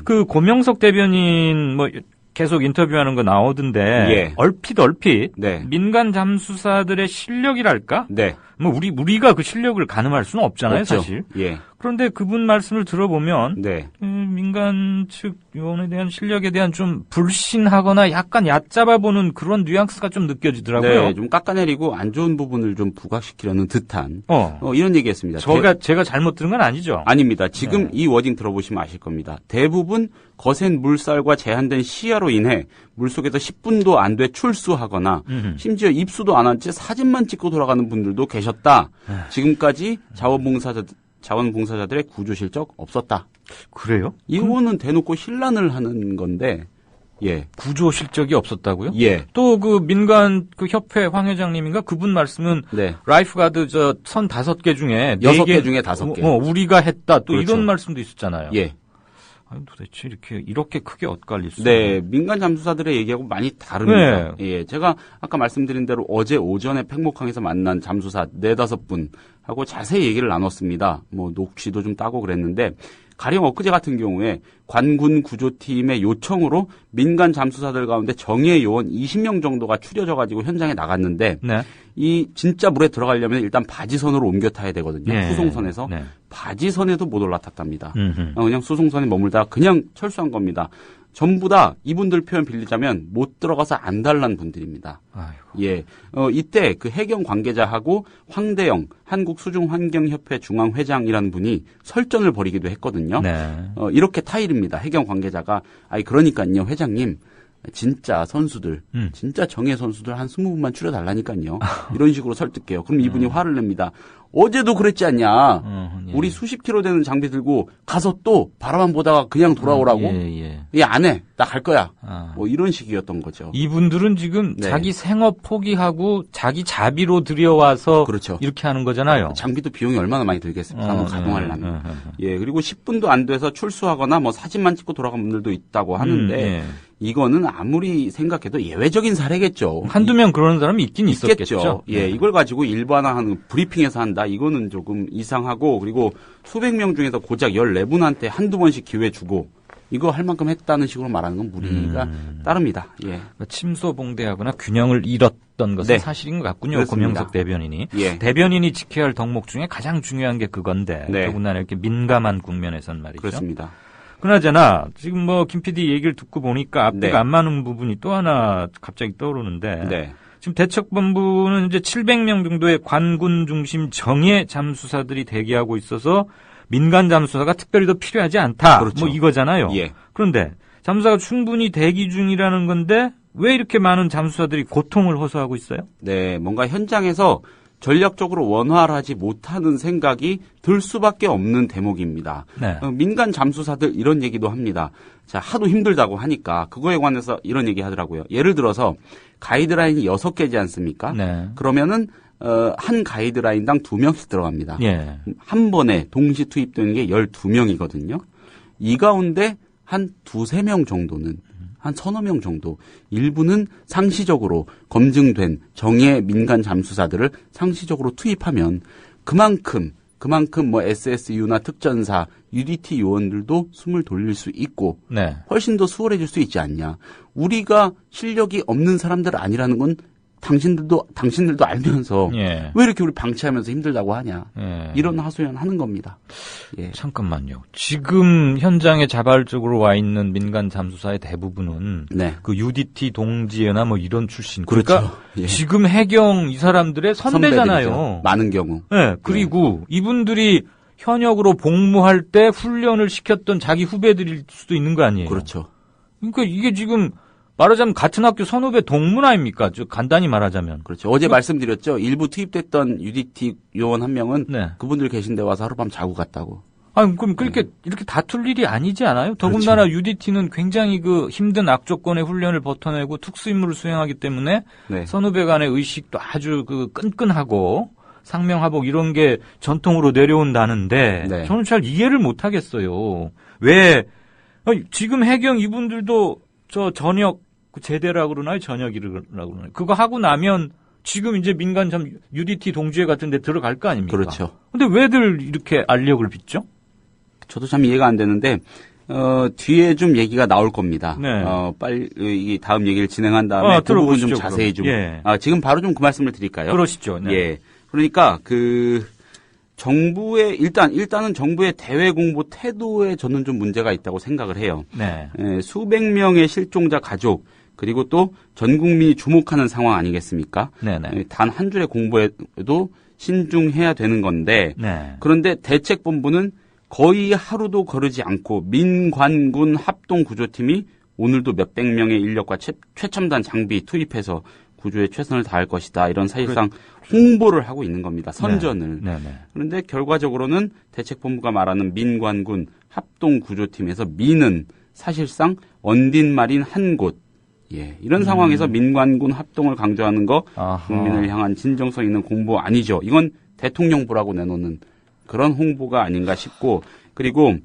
그 고명석 대변인 뭐 계속 인터뷰하는 거 나오던데 예. 얼핏 네. 민간 잠수사들의 실력이랄까? 네. 뭐 우리가 그 실력을 가늠할 수는 없잖아요, 없죠. 사실. 예. 그런데 그분 말씀을 들어보면 네. 민간 측 요원에 대한 실력에 대한 좀 불신하거나 약간 얕잡아 보는 그런 뉘앙스가 좀 느껴지더라고요. 네, 좀 깎아내리고 안 좋은 부분을 좀 부각시키려는 듯한 이런 얘기했습니다. 제가 잘못 들은 건 아니죠? 아닙니다. 지금 이 워딩 들어보시면 아실 겁니다. 대부분 거센 물살과 제한된 시야로 인해 물속에서 10분도 안 돼 출수하거나 심지어 입수도 안 한 채 사진만 찍고 돌아가는 분들도 계셨다. 지금까지 자원봉사자들의 구조 실적 없었다. 그래요? 이거는 대놓고 신란을 하는 건데, 예. 구조 실적이 없었다고요? 예. 또 그 민간 그 협회 황 회장님인가 그분 말씀은 네. 라이프가드 선 5개 중에 6개 중에 5개. 우리가 했다. 또 그렇죠. 이런 말씀도 있었잖아요. 예. 아니, 도대체 이렇게 크게 엇갈릴 수? 네, 민간 잠수사들의 얘기하고 많이 다릅니다. 네. 예, 제가 아까 말씀드린 대로 어제 오전에 팽목항에서 만난 잠수사 4-5분 하고 자세히 얘기를 나눴습니다. 뭐 녹취도 좀 따고 그랬는데 가령 엊그제 같은 경우에 관군 구조팀의 요청으로 민간 잠수사들 가운데 정예 요원 20명 정도가 추려져 가지고 현장에 나갔는데 네. 이 진짜 물에 들어가려면 일단 바지선으로 옮겨 타야 되거든요. 네. 수송선에서. 네. 바지선에도 못 올라탔답니다. 그냥 수송선에 머물다가 그냥 철수한 겁니다. 전부 다 이분들 표현 빌리자면 못 들어가서 안달난 분들입니다. 아이고. 예. 이때 그 해경 관계자하고 황대영 한국수중환경협회 중앙회장이라는 분이 설전을 벌이기도 했거든요. 네. 이렇게 타일입니다. 해경 관계자가 그러니까요, 회장님. 진짜 선수들, 진짜 정예 선수들 한 20분만 추려달라니까요. 이런 식으로 설득해요. 그럼 이분이 화를 냅니다. 어제도 그랬지 않냐. 예. 우리 수십 킬로 되는 장비 들고 가서 또 바라만 보다가 그냥 돌아오라고? 예, 안 해. 나 갈 거야. 뭐 이런 식이었던 거죠. 이분들은 지금 네. 자기 생업 포기하고 자기 자비로 들여와서 그렇죠. 이렇게 하는 거잖아요. 장비도 비용이 얼마나 많이 들겠습니까? 한번 가동하려면. 예, 그리고 10분도 안 돼서 출수하거나 뭐 사진만 찍고 돌아간 분들도 있다고 하는데 이거는 아무리 생각해도 예외적인 사례겠죠. 한두 명 그런 사람이 있긴 있었겠죠. 예, 이걸 가지고 일반화하는 브리핑에서 한다. 이거는 조금 이상하고 그리고 수백 명 중에서 고작 14분한테 한두 번씩 기회 주고 이거 할 만큼 했다는 식으로 말하는 건 무리가 따릅니다. 예. 침소봉대하거나 균형을 잃었던 것은 네. 사실인 것 같군요. 그렇습니다. 고명석 대변인이. 예. 대변인이 지켜야 할 덕목 중에 가장 중요한 게 그건데 네. 더군다나 이렇게 민감한 국면에선 말이죠. 그렇습니다. 그나저나 지금 뭐 김 PD 얘기를 듣고 보니까 앞뒤가 네. 안 맞는 부분이 또 하나 갑자기 떠오르는데 네. 지금 대책본부는 이제 700명 정도의 관군 중심 정예 잠수사들이 대기하고 있어서 민간 잠수사가 특별히 더 필요하지 않다. 그렇죠. 뭐 이거잖아요. 예. 그런데 잠수사가 충분히 대기 중이라는 건데 왜 이렇게 많은 잠수사들이 고통을 호소하고 있어요? 네, 뭔가 현장에서 전략적으로 원활하지 못하는 생각이 들 수밖에 없는 대목입니다. 네. 민간 잠수사들 이런 얘기도 합니다. 자, 하도 힘들다고 하니까 그거에 관해서 이런 얘기 하더라고요. 예를 들어서 가이드라인이 6개지 않습니까? 네. 그러면은 한 가이드라인당 2명씩 들어갑니다. 예. 한 번에 동시 투입되는 게 12명이거든요. 이 가운데 한 2-3명 정도는 한 1-2명 정도 일부는 상시적으로 검증된 정예 민간 잠수사들을 상시적으로 투입하면 그만큼 뭐 SSU나 특전사, UDT 요원들도 숨을 돌릴 수 있고 네. 훨씬 더 수월해질 수 있지 않냐. 우리가 실력이 없는 사람들 아니라는 건 당신들도 알면서 예. 왜 이렇게 우리 방치하면서 힘들다고 하냐. 예. 이런 하소연 하는 겁니다. 예. 잠깐만요. 지금 현장에 자발적으로 와 있는 민간 잠수사의 대부분은 네. 그 UDT 동지회나 뭐 이런 출신. 그렇죠. 그러니까 예. 지금 해경 이 사람들의 선배잖아요. 선배들이죠. 많은 경우. 네. 그리고 이분들이 현역으로 복무할 때 훈련을 시켰던 자기 후배들일 수도 있는 거 아니에요. 그렇죠. 그러니까 이게 지금 말하자면 같은 학교 선후배 동문 아닙니까? 간단히 말하자면. 그렇죠. 어제 말씀드렸죠. 일부 투입됐던 UDT 요원 한 명은 네. 그분들 계신 데 와서 하룻밤 자고 갔다고. 아니, 그럼 이렇게 다툴 일이 아니지 않아요? 더군다나 그렇죠. UDT는 굉장히 그 힘든 악조건의 훈련을 버텨내고 특수 임무를 수행하기 때문에 네. 선후배 간의 의식도 아주 그 끈끈하고 상명하복 이런 게 전통으로 내려온다는데 네. 저는 잘 이해를 못 하겠어요. 왜 지금 해경 이분들도 저 전역 제대라고 그러나요? 전역이라고 그러나요? 그거 하고 나면 지금 이제 민간 UDT 동지회 같은 데 들어갈 거 아닙니까? 그렇죠. 근데 왜들 이렇게 알력을 빚죠? 저도 참 이해가 안 되는데 뒤에 좀 얘기가 나올 겁니다. 네. 빨리 이 다음 얘기를 진행한 다음에 그 부분 좀 자세히 좀. 예. 지금 바로 좀 그 말씀을 드릴까요? 그러시죠. 네. 예. 그러니까 정부의 일단은 정부의 대외 공보 태도에 저는 좀 문제가 있다고 생각을 해요. 네. 예, 수백 명의 실종자 가족 그리고 또 전 국민이 주목하는 상황 아니겠습니까? 네네. 단 한 줄의 공보에도 신중해야 되는 건데 네. 그런데 대책본부는 거의 하루도 거르지 않고 민관군 합동구조팀이 오늘도 몇백 명의 인력과 최첨단 장비 투입해서 구조에 최선을 다할 것이다. 이런 사실상 홍보를 하고 있는 겁니다. 선전을. 네. 그런데 결과적으로는 대책본부가 말하는 민관군 합동구조팀에서 민은 사실상 언딘마린 한 곳. 예, 이런 상황에서 민관군 합동을 강조하는 거 국민을 향한 진정성 있는 공보 아니죠. 이건 대통령부라고 내놓는 그런 홍보가 아닌가 싶고 그리고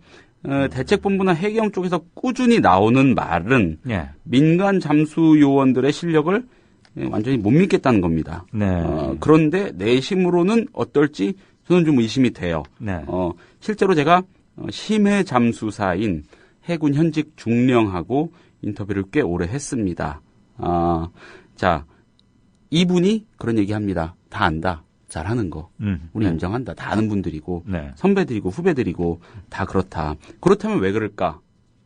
대책본부나 해경 쪽에서 꾸준히 나오는 말은 예. 민간 잠수 요원들의 실력을 완전히 못 믿겠다는 겁니다. 네. 그런데 내심으로는 어떨지 저는 좀 의심이 돼요. 네. 실제로 제가 심해 잠수사인 해군 현직 중령하고 인터뷰를 꽤 오래 했습니다. 자, 이분이 그런 얘기합니다. 다 안다. 잘하는 거. 우리 네. 인정한다. 다 아는 분들이고 네. 선배들이고 후배들이고 다 그렇다. 그렇다면 왜 그럴까?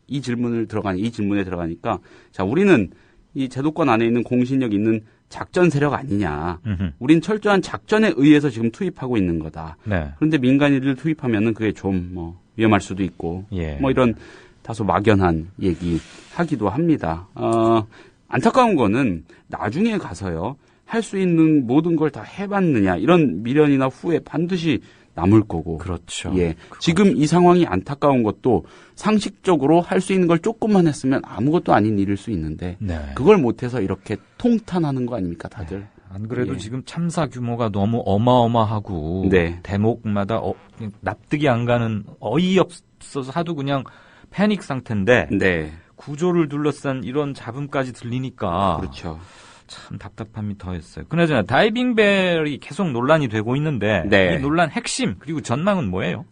이 질문에 들어가니까 자, 우리는 이 제도권 안에 있는 공신력 있는 작전 세력 아니냐. 우린 철저한 작전에 의해서 지금 투입하고 있는 거다. 네. 그런데 민간인을 투입하면은 그게 좀 위험할 수도 있고 예. 이런 다소 막연한 얘기 하기도 합니다. 안타까운 거는 나중에 가서요. 할 수 있는 모든 걸 다 해봤느냐 이런 미련이나 후회 반드시 남을 거고. 그렇죠. 예. 지금 이 상황이 안타까운 것도 상식적으로 할 수 있는 걸 조금만 했으면 아무것도 아닌 일일 수 있는데 네. 그걸 못해서 이렇게 통탄하는 거 아닙니까 다들. 네. 안 그래도 예. 지금 참사 규모가 너무 어마어마하고 네. 대목마다 납득이 안 가는 어이없어서 하도 그냥 패닉 상태인데 네. 구조를 둘러싼 이런 잡음까지 들리니까 그렇죠. 참 답답함이 더했어요. 그나저나 다이빙벨이 계속 논란이 되고 있는데 네. 이 논란 핵심 그리고 전망은 뭐예요?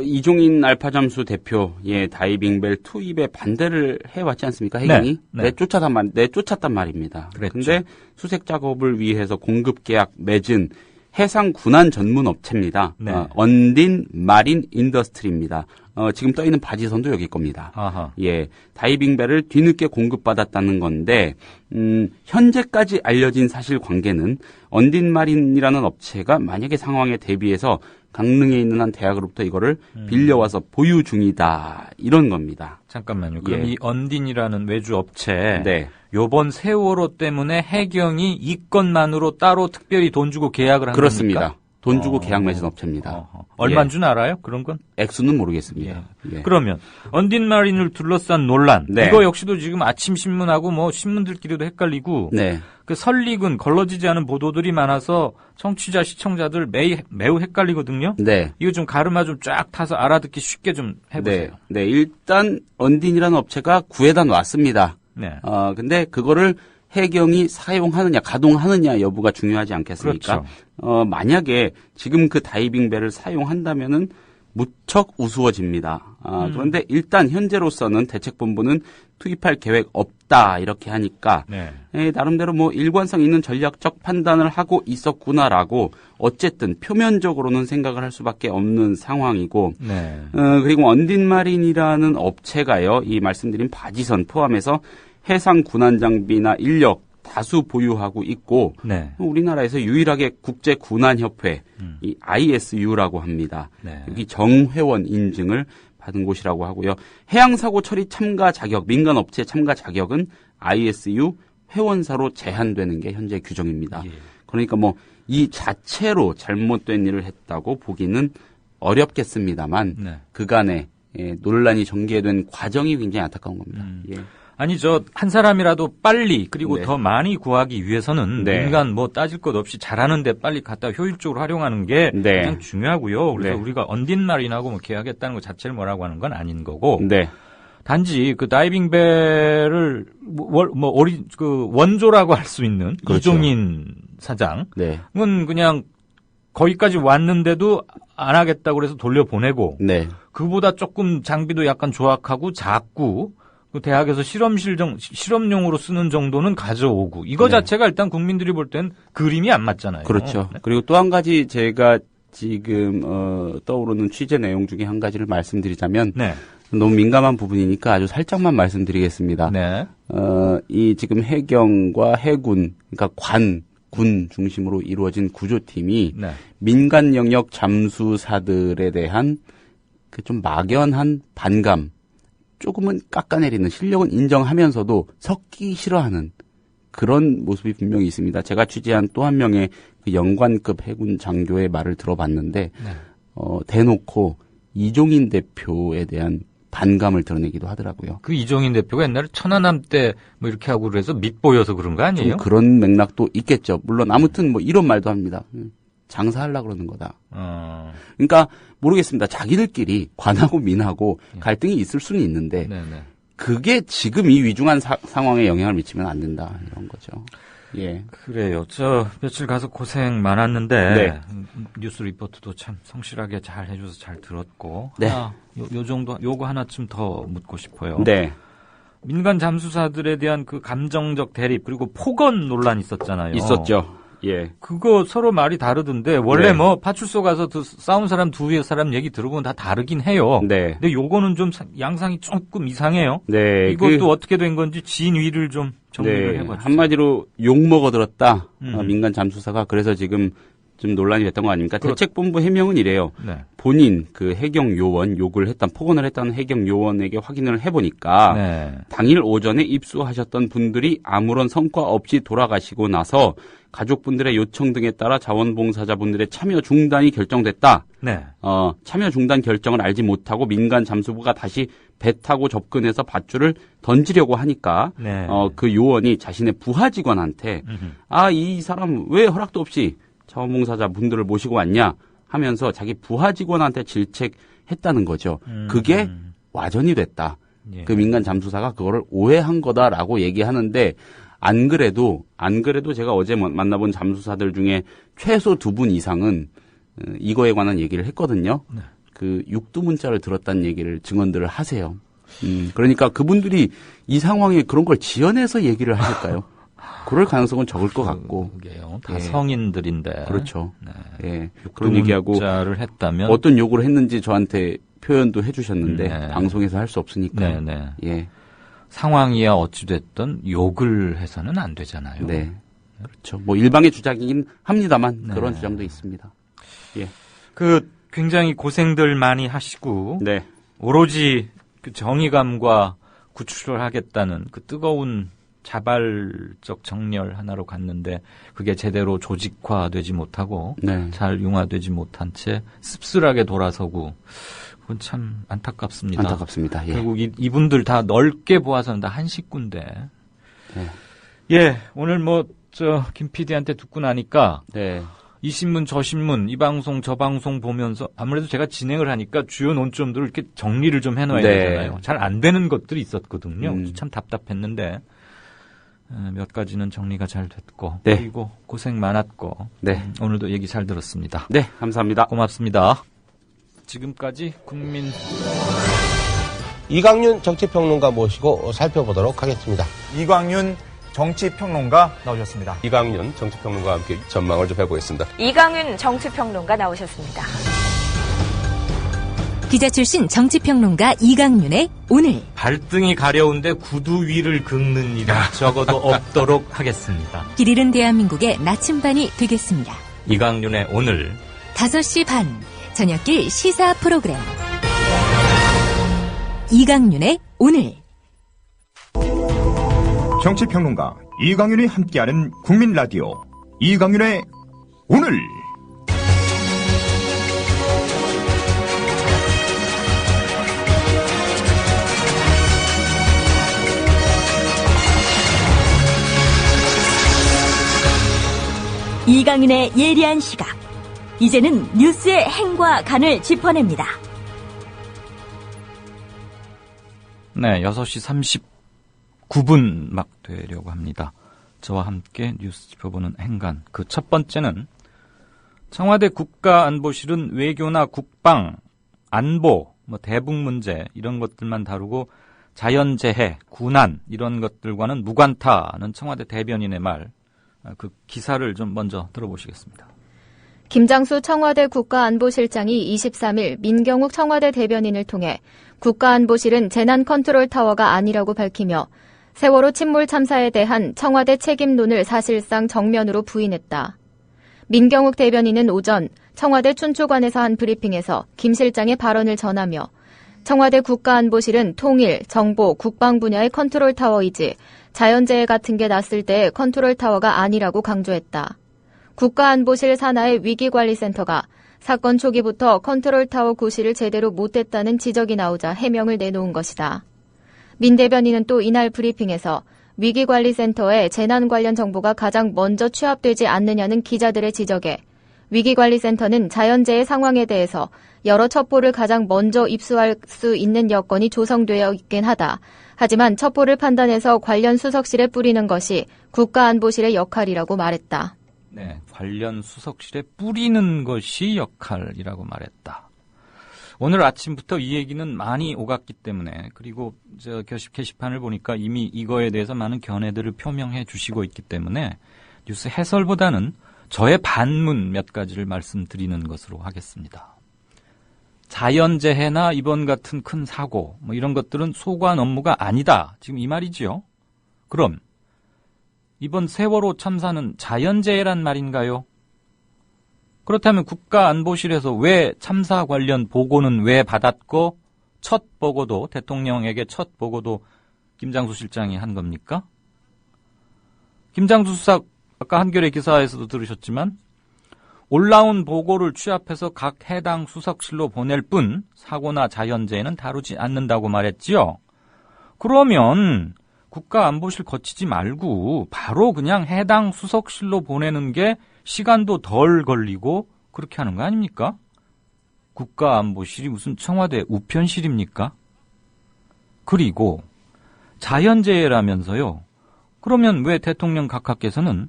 이종인 알파잠수 대표 다이빙벨 투입에 반대를 해왔지 않습니까? 해경이 네. 내쫓았단 말입니다. 그랬죠. 그런데 수색 작업을 위해서 공급 계약 맺은 해상 군안 전문 업체입니다. 네. 언딘 마린 인더스트리입니다. 지금 떠 있는 바지선도 여기 겁니다. 아하. 예, 다이빙벨을 뒤늦게 공급받았다는 건데 현재까지 알려진 사실관계는 언딘 마린이라는 업체가 만약에 상황에 대비해서 강릉에 있는 한 대학으로부터 이거를 빌려와서 보유 중이다 이런 겁니다. 잠깐만요. 그럼 예. 이 언딘이라는 외주 업체 네. 요번 세월호 때문에 해경이 이 건만으로 따로 특별히 돈 주고 계약을 한 그렇습니다. 겁니까? 돈 주고 계약 맺은 업체입니다. 얼마인 줄 알아요? 그런 건? 액수는 모르겠습니다. 예. 그러면 언딘 마린을 둘러싼 논란 네. 이거 역시도 지금 아침 신문하고 신문들끼리도 헷갈리고 네. 그 설익은 걸러지지 않은 보도들이 많아서 청취자 시청자들 매우 헷갈리거든요. 네. 이거 좀 가르마 좀 쫙 타서 알아듣기 쉽게 좀 해보세요. 네. 일단 언딘이라는 업체가 구해다 놨습니다. 네. 근데 그거를 해경이 사용하느냐, 가동하느냐 여부가 중요하지 않겠습니까? 그렇죠. 만약에 지금 그 다이빙벨을 사용한다면은 무척 우스워집니다. 그런데 일단 현재로서는 대책본부는 투입할 계획 없다 이렇게 하니까 나름대로 일관성 있는 전략적 판단을 하고 있었구나라고 어쨌든 표면적으로는 생각을 할 수밖에 없는 상황이고 그리고 언딘마린이라는 업체가요 이 말씀드린 바지선 포함해서 해상 군안 장비나 인력 다수 보유하고 있고 우리나라에서 유일하게 국제 군안 협회 이 ISU라고 합니다. 여기 정회원 인증을 받은 곳이라고 하고요. 해양 사고 처리 참가 자격, 민간 업체 참가 자격은 ISU 회원사로 제한되는 게 현재 규정입니다. 그러니까 이 자체로 잘못된 일을 했다고 보기는 어렵겠습니다만 그간에 논란이 전개된 과정이 굉장히 안타까운 겁니다. 아니 한 사람이라도 빨리 그리고 더 많이 구하기 위해서는 민간 따질 것 없이 잘하는데 빨리 갖다 효율적으로 활용하는 게 가장 중요하고요. 그래서 우리가 언딘 마린하고 계약했다는 것 자체를 뭐라고 하는 건 아닌 거고. 단지 그 다이빙벨을 원조라고 할 수 있는 그렇죠. 이종인 사장은 그냥 거기까지 왔는데도 안 하겠다고 그래서 돌려보내고 네. 그보다 조금 장비도 약간 조악하고 작고 그 대학에서 실험용으로 쓰는 정도는 가져오고 이거 네. 자체가 일단 국민들이 볼 땐 그림이 안 맞잖아요. 그렇죠. 네. 그리고 또 한 가지 제가 지금 떠오르는 취재 내용 중에 한 가지를 말씀드리자면 네. 너무 민감한 부분이니까 아주 살짝만 말씀드리겠습니다. 네. 이 지금 해경과 해군, 그러니까 군 중심으로 이루어진 구조팀이 네. 민간 영역 잠수사들에 대한 그 좀 막연한 반감, 조금은 깎아내리는 실력은 인정하면서도 섞기 싫어하는 그런 모습이 분명히 있습니다. 제가 취재한 또 한 명의 그 영관급 해군 장교의 말을 들어봤는데 대놓고 이종인 대표에 대한 반감을 드러내기도 하더라고요. 그 이종인 대표가 옛날에 천안함 때 뭐 이렇게 하고 그래서 밉보여서 그런 거 아니에요? 그런 맥락도 있겠죠. 물론 아무튼 뭐 이런 말도 합니다. 장사하려고 그러는 거다. 그러니까 모르겠습니다. 자기들끼리 관하고 민하고 갈등이 있을 수는 있는데 네네. 그게 지금 이 위중한 상황에 영향을 미치면 안 된다. 이런 거죠. 예. 그래요. 저 며칠 가서 고생 많았는데 네. 뉴스 리포트도 참 성실하게 잘 해줘서 잘 들었고 네. 요 정도 요거 하나쯤 더 묻고 싶어요. 네. 민간 잠수사들에 대한 그 감정적 대립 그리고 폭언 논란이 있었잖아요. 있었죠. 예. 그거 서로 말이 다르던데 원래 네. 뭐 파출소 가서 싸운 사람 두 사람 얘기 들어보면 다 다르긴 해요. 네. 근데 요거는 좀 양상이 조금 이상해요. 네. 이것도 어떻게 된 건지 진위를 좀 정리를 해봐주세요. 한마디로 욕 먹어들었다. 민간 잠수사가 그래서 지금 좀 논란이 됐던 거 아닙니까? 대책본부 해명은 이래요. 네. 본인 그 해경 요원 욕을 폭언을 했다는 해경 요원에게 확인을 해보니까 네. 당일 오전에 입수하셨던 분들이 아무런 성과 없이 돌아가시고 나서 가족분들의 요청 등에 따라 자원봉사자분들의 참여 중단이 결정됐다. 네. 참여 중단 결정을 알지 못하고 민간 잠수부가 다시 배 타고 접근해서 밧줄을 던지려고 하니까 네. 그 요원이 자신의 부하 직원한테 이 사람 왜 허락도 없이 자원봉사자 분들을 모시고 왔냐 하면서 자기 부하 직원한테 질책했다는 거죠. 그게 와전이 됐다. 예. 그 민간 잠수사가 그거를 오해한 거다라고 얘기하는데 안 그래도 제가 어제 만나본 잠수사들 중에 최소 2분 이상은 이거에 관한 얘기를 했거든요. 네. 그 육두문자를 들었다는 얘기를 증언들을 하세요. 그러니까 그분들이 이 상황에 그런 걸 지어내서 얘기를 하실까요? 그럴 가능성은 적을 것 같고. 그게요. 다 성인들인데. 그렇죠. 네. 예. 그런 얘기하고 문자를 했다면 어떤 욕을 했는지 저한테 표현도 해주셨는데 네. 방송에서 할 수 없으니까. 네. 예. 상황이야 어찌 됐든 욕을 해서는 안 되잖아요. 네. 그렇죠. 뭐 일방의 주장이긴 합니다만 네. 그런 주장도 있습니다. 예. 그 굉장히 고생들 많이 하시고 네. 오로지 그 정의감과 구출을 하겠다는 그 뜨거운 자발적 정렬 하나로 갔는데 그게 제대로 조직화되지 못하고 네. 잘 융화되지 못한 채 씁쓸하게 돌아서고 그건 참 안타깝습니다. 안타깝습니다. 예. 결국 이분들 다 넓게 보아서는 다 한 식구인데. 네. 예, 오늘 김 PD한테 듣고 나니까 네. 이 신문 저 신문 이 방송 저 방송 보면서 아무래도 제가 진행을 하니까 주요 논점들을 이렇게 정리를 좀 해놔야 네. 되잖아요. 잘 안 되는 것들이 있었거든요. 참 답답했는데 몇 가지는 정리가 잘 됐고 네. 그리고 고생 많았고 네. 오늘도 얘기 잘 들었습니다. 네, 감사합니다. 고맙습니다. 지금까지 국민 이광윤 정치평론가 모시고 살펴보도록 하겠습니다. 이광윤 정치평론가 나오셨습니다. 이광윤 정치평론가와 함께 전망을 좀 해보겠습니다. 이광윤 정치평론가 나오셨습니다. 기자 출신 정치평론가 이광윤의 오늘. 발등이 가려운데 구두 위를 긁는 일이 적어도 없도록 하겠습니다. 길 잃은 대한민국의 나침반이 되겠습니다. 이광윤의 오늘 5시 반 저녁길 시사 프로그램 이광윤의 오늘. 정치평론가 이광윤이 함께하는 국민라디오 이광윤의 오늘. 이광윤의 예리한 시각. 이제는 뉴스의 행과 간을 짚어냅니다. 네, 6시 39분 막 되려고 합니다. 저와 함께 뉴스 짚어보는 행간. 그 첫 번째는 청와대 국가안보실은 외교나 국방, 안보, 대북 문제 이런 것들만 다루고 자연재해, 군안 이런 것들과는 무관타는 청와대 대변인의 말, 그 기사를 좀 먼저 들어보시겠습니다. 김장수 청와대 국가안보실장이 23일 민경욱 청와대 대변인을 통해 국가안보실은 재난컨트롤타워가 아니라고 밝히며 세월호 침몰 참사에 대한 청와대 책임론을 사실상 정면으로 부인했다. 민경욱 대변인은 오전 청와대 춘추관에서 한 브리핑에서 김 실장의 발언을 전하며 청와대 국가안보실은 통일, 정보, 국방 분야의 컨트롤타워이지 자연재해 같은 게 났을 때의 컨트롤타워가 아니라고 강조했다. 국가안보실 산하의 위기관리센터가 사건 초기부터 컨트롤타워 구실을 제대로 못했다는 지적이 나오자 해명을 내놓은 것이다. 민 대변인은 또 이날 브리핑에서 위기관리센터에 재난 관련 정보가 가장 먼저 취합되지 않느냐는 기자들의 지적에 위기관리센터는 자연재해 상황에 대해서 여러 첩보를 가장 먼저 입수할 수 있는 여건이 조성되어 있긴 하다. 하지만 첩보를 판단해서 관련 수석실에 뿌리는 것이 국가안보실의 역할이라고 말했다. 네, 관련 수석실에 뿌리는 것이 역할이라고 말했다. 오늘 아침부터 이 얘기는 많이 오갔기 때문에, 그리고 저 게시판을 보니까 이미 이거에 대해서 많은 견해들을 표명해 주시고 있기 때문에 뉴스 해설보다는 저의 반문 몇 가지를 말씀드리는 것으로 하겠습니다. 자연재해나 이번 같은 큰 사고 이런 것들은 소관 업무가 아니다. 지금 이 말이지요. 그럼 이번 세월호 참사는 자연재해란 말인가요? 그렇다면 국가안보실에서 왜 참사 관련 보고는 왜 받았고 첫 보고도 대통령에게 첫 보고도 김장수 실장이 한 겁니까? 김장수 수석 아까 한겨레 기사에서도 들으셨지만 올라온 보고를 취합해서 각 해당 수석실로 보낼 뿐 사고나 자연재해는 다루지 않는다고 말했지요. 그러면 국가안보실 거치지 말고 바로 그냥 해당 수석실로 보내는 게 시간도 덜 걸리고 그렇게 하는 거 아닙니까? 국가안보실이 무슨 청와대 우편실입니까? 그리고 자연재해라면서요. 그러면 왜 대통령 각하께서는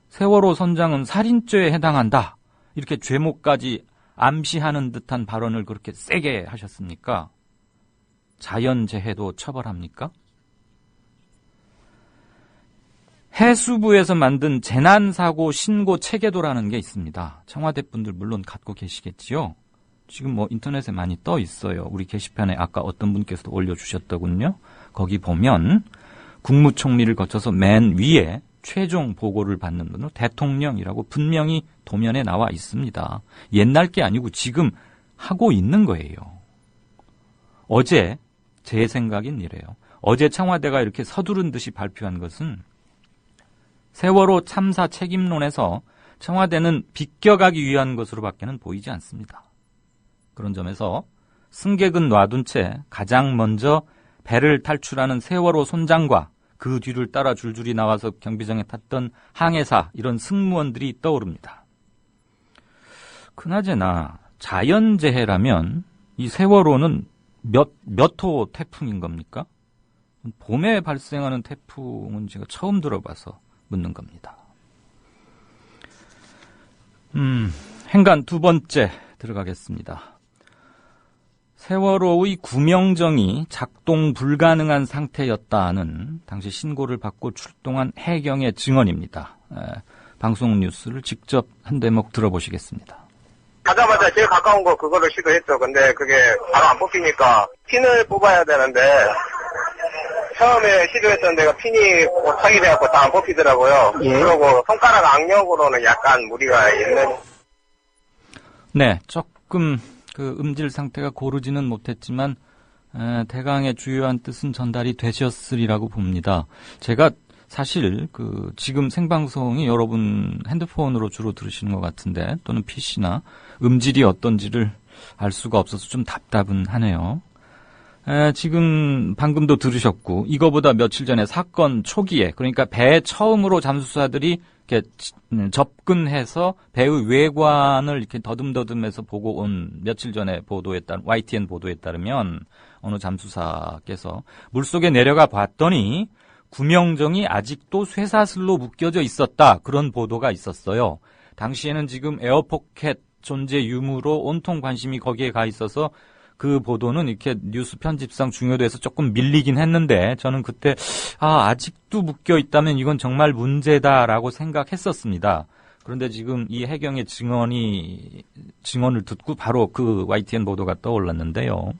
세월호 선장은 살인죄에 해당한다. 이렇게 죄목까지 암시하는 듯한 발언을 그렇게 세게 하셨습니까? 자연재해도 처벌합니까? 해수부에서 만든 재난사고 신고 체계도라는 게 있습니다. 청와대 분들 물론 갖고 계시겠지요. 지금 인터넷에 많이 떠 있어요. 우리 게시판에 아까 어떤 분께서도 올려주셨더군요. 거기 보면 국무총리를 거쳐서 맨 위에 최종 보고를 받는 분은 대통령이라고 분명히 도면에 나와 있습니다. 옛날 게 아니고 지금 하고 있는 거예요. 어제 제 생각인 이래요. 어제 청와대가 이렇게 서두른 듯이 발표한 것은 세월호 참사 책임론에서 청와대는 비껴가기 위한 것으로밖에는 보이지 않습니다. 그런 점에서 승객은 놔둔 채 가장 먼저 배를 탈출하는 세월호 선장과 그 뒤를 따라 줄줄이 나와서 경비정에 탔던 항해사 이런 승무원들이 떠오릅니다. 그나저나 자연재해라면 이 세월호는 몇 호 태풍인 겁니까? 봄에 발생하는 태풍은 제가 처음 들어봐서 묻는 겁니다. 행간 두 번째 들어가겠습니다. 세월호의 구명정이 작동 불가능한 상태였다는 당시 신고를 받고 출동한 해경의 증언입니다. 방송 뉴스를 직접 한 대목 들어보시겠습니다. 가자마자 제일 가까운 거 그거를 시도했죠. 근데 그게 바로 안 뽑히니까 핀을 뽑아야 되는데 처음에 시도했던 데가 핀이 오차게 돼갖고 다 안 뽑히더라고요. 그러고 손가락 악력으로는 약간 무리가 있는. 네, 조금 그 음질 상태가 고르지는 못했지만 대강의 주요한 뜻은 전달이 되셨으리라고 봅니다. 제가 사실 그 지금 생방송이 여러분 핸드폰으로 주로 들으시는 것 같은데 또는 PC나 음질이 어떤지를 알 수가 없어서 좀 답답은 하네요. 지금 방금도 들으셨고 이거보다 며칠 전에 사건 초기에 그러니까 배 처음으로 잠수사들이 이렇게 접근해서 배의 외관을 이렇게 더듬더듬해서 보고 온 며칠 전에 보도에 따른 YTN 보도에 따르면 어느 잠수사께서 물속에 내려가 봤더니 구명정이 아직도 쇠사슬로 묶여져 있었다. 그런 보도가 있었어요. 당시에는 지금 에어포켓 존재 유무로 온통 관심이 거기에 가 있어서 그 보도는 이렇게 뉴스 편집상 중요도에서 조금 밀리긴 했는데 저는 그때 아직도 묶여 있다면 이건 정말 문제다라고 생각했었습니다. 그런데 지금 이 해경의 증언을 듣고 바로 그 YTN 보도가 떠올랐는데요.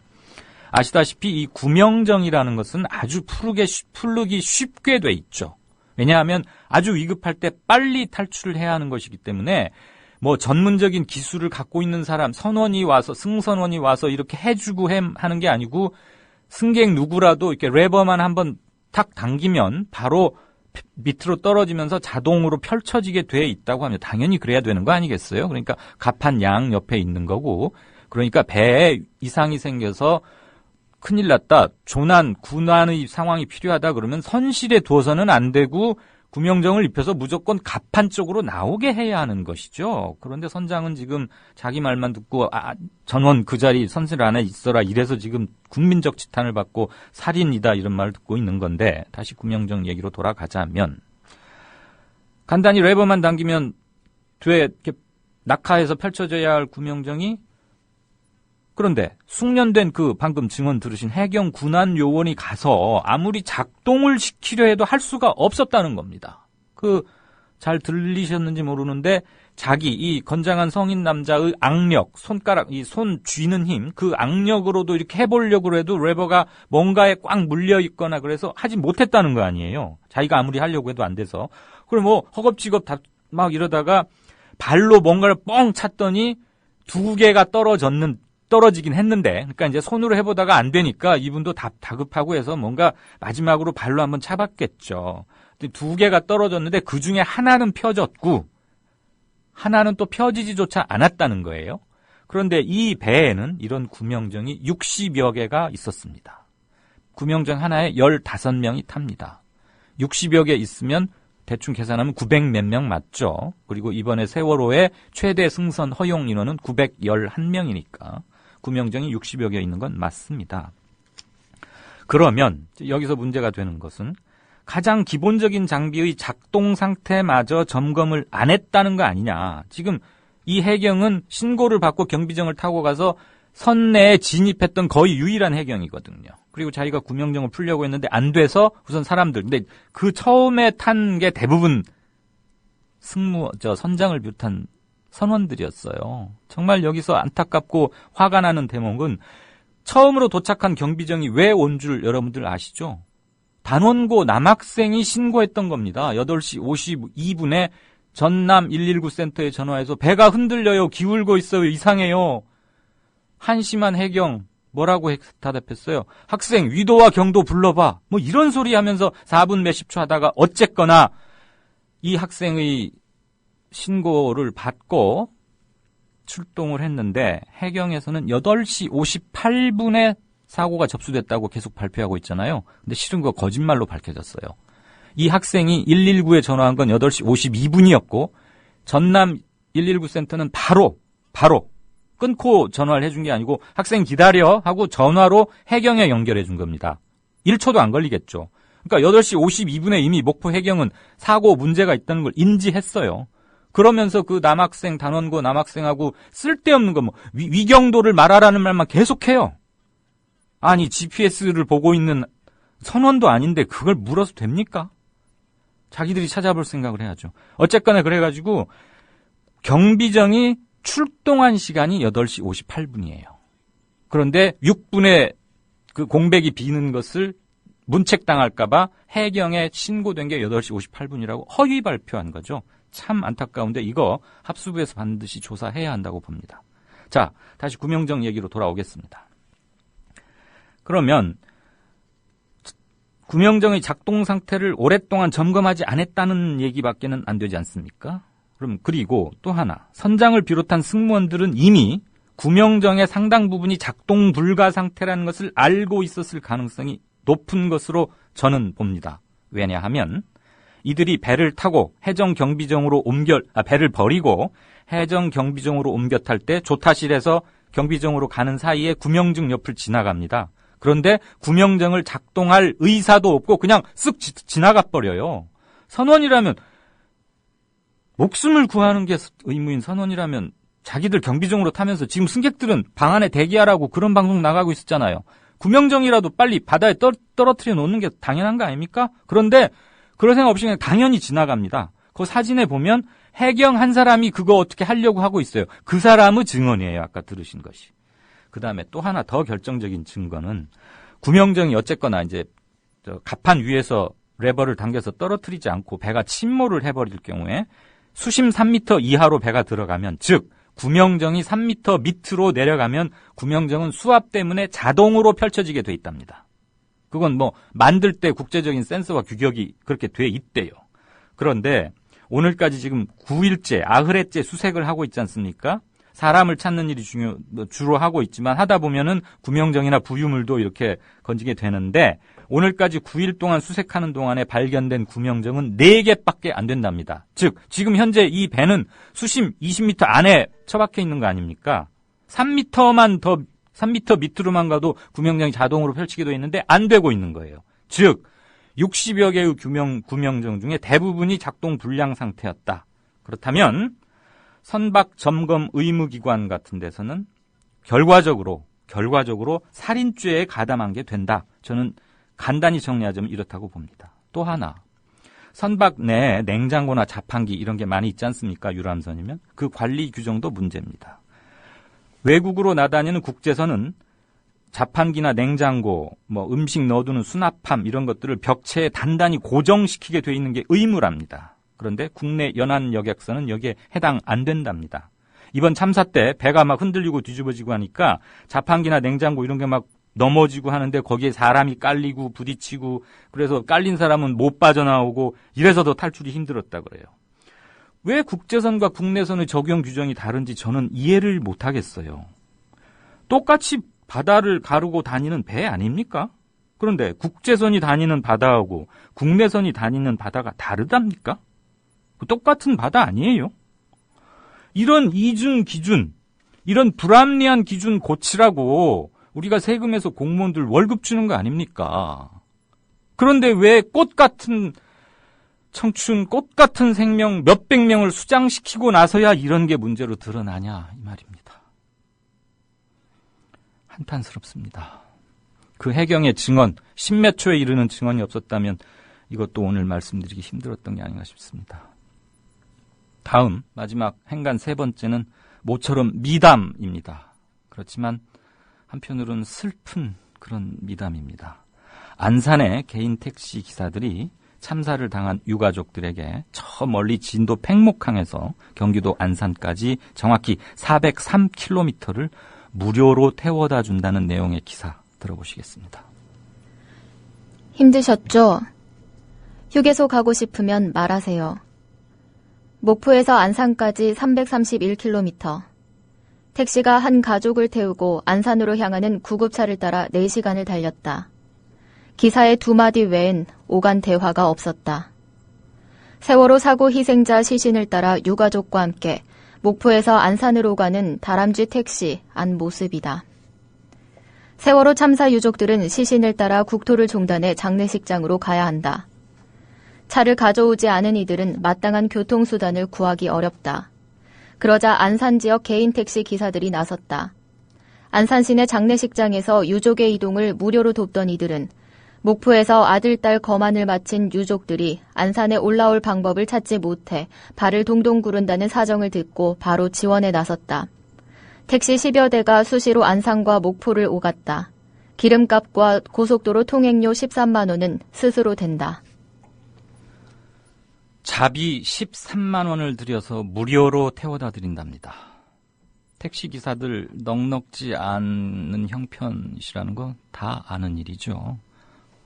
아시다시피 이 구명정이라는 것은 아주 풀르기 쉽게 돼 있죠. 왜냐하면 아주 위급할 때 빨리 탈출을 해야 하는 것이기 때문에 뭐 전문적인 기술을 갖고 있는 사람, 승선원이 와서 이렇게 해주고 하는 게 아니고 승객 누구라도 이렇게 레버만 한번 탁 당기면 바로 밑으로 떨어지면서 자동으로 펼쳐지게 돼 있다고 하면 당연히 그래야 되는 거 아니겠어요? 그러니까 갑판 양 옆에 있는 거고, 그러니까 배에 이상이 생겨서 큰일 났다, 군난의 상황이 필요하다 그러면 선실에 두어서는 안 되고 구명정을 입혀서 무조건 갑판 쪽으로 나오게 해야 하는 것이죠. 그런데 선장은 지금 자기 말만 듣고 전원 그 자리 선실 안에 있어라 이래서 지금 국민적 지탄을 받고 살인이다 이런 말을 듣고 있는 건데, 다시 구명정 얘기로 돌아가자면 간단히 레버만 당기면 뒤에 이렇게 낙하해서 펼쳐져야 할 구명정이, 그런데 숙련된 그 방금 증언 들으신 해경 군안 요원이 가서 아무리 작동을 시키려 해도 할 수가 없었다는 겁니다. 잘 들리셨는지 모르는데 자기 이 건장한 성인 남자의 악력, 손가락, 이 손 쥐는 힘, 그 악력으로도 이렇게 해보려고 해도 레버가 뭔가에 꽉 물려 있거나 그래서 하지 못했다는 거 아니에요. 자기가 아무리 하려고 해도 안 돼서. 그럼 뭐 허겁지겁 막 이러다가 발로 뭔가를 뻥 찼더니 두 개가 떨어지긴 했는데, 그러니까 이제 손으로 해보다가 안 되니까 이분도 다급하고 해서 뭔가 마지막으로 발로 한번 차봤겠죠. 두 개가 떨어졌는데 그 중에 하나는 펴졌고 하나는 또 펴지지조차 않았다는 거예요. 그런데 이 배에는 이런 구명정이 60여 개가 있었습니다. 구명정 하나에 15명이 탑니다. 60여 개 있으면 대충 계산하면 900몇 명 맞죠. 그리고 이번에 세월호의 최대 승선 허용 인원은 911명이니까 구명정이 60여 개 있는 건 맞습니다. 그러면 여기서 문제가 되는 것은 가장 기본적인 장비의 작동 상태마저 점검을 안 했다는 거 아니냐. 지금 이 해경은 신고를 받고 경비정을 타고 가서 선 내에 진입했던 거의 유일한 해경이거든요. 그리고 자기가 구명정을 풀려고 했는데 안 돼서 우선 사람들, 근데 그 처음에 탄 게 대부분 선장을 비롯한 선원들이었어요. 정말 여기서 안타깝고 화가 나는 대목은 처음으로 도착한 경비정이 왜 온 줄 여러분들 아시죠? 단원고 남학생이 신고했던 겁니다. 8시 52분에 전남 119 센터에 전화해서 배가 흔들려요. 기울고 있어요. 이상해요. 한심한 해경 뭐라고 대답했어요? 학생 위도와 경도 불러봐. 뭐 이런 소리 하면서 4분 몇십 초 하다가 어쨌거나 이 학생의 신고를 받고 출동을 했는데 해경에서는 8시 58분에 사고가 접수됐다고 계속 발표하고 있잖아요. 근데 실은 그거 거짓말로 밝혀졌어요. 이 학생이 119에 전화한 건 8시 52분이었고 전남 119 센터는 바로 끊고 전화를 해준 게 아니고 학생 기다려 하고 전화로 해경에 연결해 준 겁니다. 1초도 안 걸리겠죠. 그러니까 8시 52분에 이미 목포 해경은 사고 문제가 있다는 걸 인지했어요. 그러면서 그 단원고 남학생하고 쓸데없는 거 위경도를 말하라는 말만 계속해요. 아니 GPS를 보고 있는 선원도 아닌데 그걸 물어서 됩니까? 자기들이 찾아볼 생각을 해야죠. 어쨌거나 그래가지고 경비정이 출동한 시간이 8시 58분이에요. 그런데 6분에 그 공백이 비는 것을 문책당할까봐 해경에 신고된 게 8시 58분이라고 허위 발표한 거죠. 참 안타까운데 이거 합수부에서 반드시 조사해야 한다고 봅니다. 자, 다시 구명정 얘기로 돌아오겠습니다. 그러면 구명정의 작동 상태를 오랫동안 점검하지 않았다는 얘기밖에는 안 되지 않습니까? 그리고 또 하나, 선장을 비롯한 승무원들은 이미 구명정의 상당 부분이 작동 불가 상태라는 것을 알고 있었을 가능성이 높은 것으로 저는 봅니다. 왜냐하면 이들이 배를 타고 배를 버리고 해정 경비정으로 옮겨 탈 때 조타실에서 경비정으로 가는 사이에 구명정 옆을 지나갑니다. 그런데 구명정을 작동할 의사도 없고 그냥 쓱 지나가 버려요. 선원이라면 목숨을 구하는 게 의무인 선원이라면 자기들 경비정으로 타면서 지금 승객들은 방 안에 대기하라고 그런 방송 나가고 있었잖아요. 구명정이라도 빨리 바다에 떨어뜨려 놓는 게 당연한 거 아닙니까? 그런데 그럴 생각 없이 그냥 당연히 지나갑니다. 그 사진에 보면 해경 한 사람이 그거 어떻게 하려고 하고 있어요. 그 사람의 증언이에요. 아까 들으신 것이. 그 다음에 또 하나 더 결정적인 증거는 구명정이 어쨌거나 이제 갑판 위에서 레버를 당겨서 떨어뜨리지 않고 배가 침몰을 해버릴 경우에 수심 3m 이하로 배가 들어가면, 즉 구명정이 3m 밑으로 내려가면 구명정은 수압 때문에 자동으로 펼쳐지게 돼 있답니다. 그건 뭐 만들 때 국제적인 센서와 규격이 그렇게 돼 있대요. 그런데 오늘까지 지금 9일째, 9회째 수색을 하고 있지 않습니까? 사람을 찾는 일이 주로 하고 있지만 하다 보면은 구명정이나 부유물도 이렇게 건지게 되는데 오늘까지 9일 동안 수색하는 동안에 발견된 구명정은 4개밖에 안 된답니다. 즉 지금 현재 이 배는 수심 20m 안에 처박혀 있는 거 아닙니까? 3m 밑으로만 가도 구명정이 자동으로 펼치게 돼 있는데 안 되고 있는 거예요. 즉 60여 개의 구명정 중에 대부분이 작동 불량 상태였다. 그렇다면 선박 점검 의무기관 같은 데서는 결과적으로 살인죄에 가담한 게 된다. 저는 간단히 정리하자면 이렇다고 봅니다. 또 하나, 선박 내에 냉장고나 자판기 이런 게 많이 있지 않습니까? 유람선이면. 그 관리 규정도 문제입니다. 외국으로 나다니는 국제선은 자판기나 냉장고, 음식 넣어두는 수납함 이런 것들을 벽체에 단단히 고정시키게 돼 있는 게 의무랍니다. 그런데 국내 연안 여객선은 여기에 해당 안 된답니다. 이번 참사 때 배가 막 흔들리고 뒤집어지고 하니까 자판기나 냉장고 이런 게 막 넘어지고 하는데 거기에 사람이 깔리고 부딪히고 그래서 깔린 사람은 못 빠져나오고 이래서 더 탈출이 힘들었다 그래요. 왜 국제선과 국내선의 적용 규정이 다른지 저는 이해를 못 하겠어요. 똑같이 바다를 가르고 다니는 배 아닙니까? 그런데 국제선이 다니는 바다하고 국내선이 다니는 바다가 다르답니까? 똑같은 바다 아니에요? 이런 이중 기준, 이런 불합리한 기준 고치라고 우리가 세금에서 공무원들 월급 주는 거 아닙니까? 그런데 왜 꽃 같은 청춘, 꽃 같은 생명 몇백 명을 수장시키고 나서야 이런 게 문제로 드러나냐 이 말입니다. 한탄스럽습니다. 그 해경의 증언, 10몇 초에 이르는 증언이 없었다면 이것도 오늘 말씀드리기 힘들었던 게 아닌가 싶습니다. 다음 마지막 행간 3번째는 모처럼 미담입니다. 그렇지만 한편으로는 슬픈 그런 미담입니다. 안산의 개인 택시 기사들이 참사를 당한 유가족들에게 저 멀리 진도 팽목항에서 경기도 안산까지 정확히 403km를 무료로 태워다 준다는 내용의 기사 들어보시겠습니다. 힘드셨죠? 휴게소 가고 싶으면 말하세요. 목포에서 안산까지 331km. 택시가 한 가족을 태우고 안산으로 향하는 구급차를 따라 4시간을 달렸다. 기사의 2마디 외엔 오간 대화가 없었다. 세월호 사고 희생자 시신을 따라 유가족과 함께 목포에서 안산으로 가는 다람쥐 택시 안 모습이다. 세월호 참사 유족들은 시신을 따라 국토를 종단해 장례식장으로 가야 한다. 차를 가져오지 않은 이들은 마땅한 교통수단을 구하기 어렵다. 그러자 안산 지역 개인 택시 기사들이 나섰다. 안산 시내 장례식장에서 유족의 이동을 무료로 돕던 이들은 목포에서 아들, 딸 거만을 마친 유족들이 안산에 올라올 방법을 찾지 못해 발을 동동 구른다는 사정을 듣고 바로 지원에 나섰다. 택시 10여 대가 수시로 안산과 목포를 오갔다. 기름값과 고속도로 통행료 13만 원은 스스로 댄다. 자비 13만 원을 들여서 무료로 태워다 드린답니다. 택시기사들 넉넉지 않은 형편이시라는 거 다 아는 일이죠.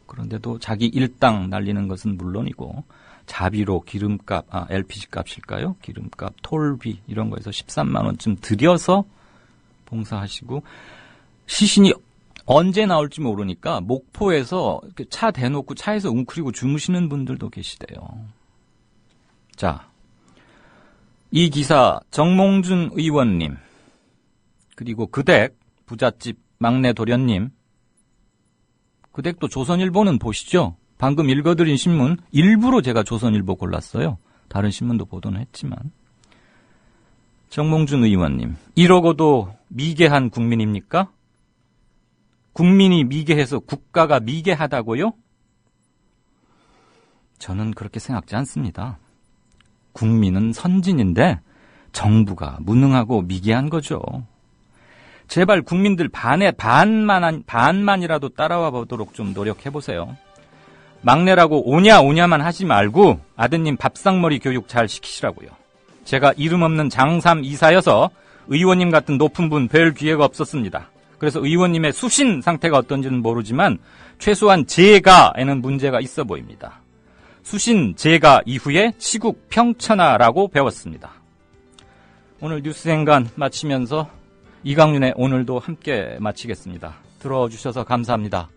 그런데도 자기 일당 날리는 것은 물론이고 자비로 기름값, LPG 값일까요? 기름값, 톨비 이런 거에서 13만 원쯤 들여서 봉사하시고 시신이 언제 나올지 모르니까 목포에서 차 대놓고 차에서 웅크리고 주무시는 분들도 계시대요. 자, 이 기사 정몽준 의원님 그리고 그댁 부잣집 막내 도련님 그댁도 조선일보는 보시죠. 방금 읽어드린 신문 일부러 제가 조선일보 골랐어요. 다른 신문도 보도는 했지만. 정몽준 의원님, 이러고도 미개한 국민입니까? 국민이 미개해서 국가가 미개하다고요? 저는 그렇게 생각지 않습니다. 국민은 선진인데 정부가 무능하고 미개한 거죠. 제발 국민들 반만이라도 따라와 보도록 좀 노력해보세요. 막내라고 오냐만 하지 말고 아드님 밥상머리 교육 잘 시키시라고요. 제가 이름 없는 장삼 이사여서 의원님 같은 높은 분 뵐 기회가 없었습니다. 그래서 의원님의 수신 상태가 어떤지는 모르지만 최소한 재가에는 문제가 있어 보입니다. 수신 재가 이후에 치국 평천하라고 배웠습니다. 오늘 뉴스행간 마치면서 이강윤의 오늘도 함께 마치겠습니다. 들어주셔서 감사합니다.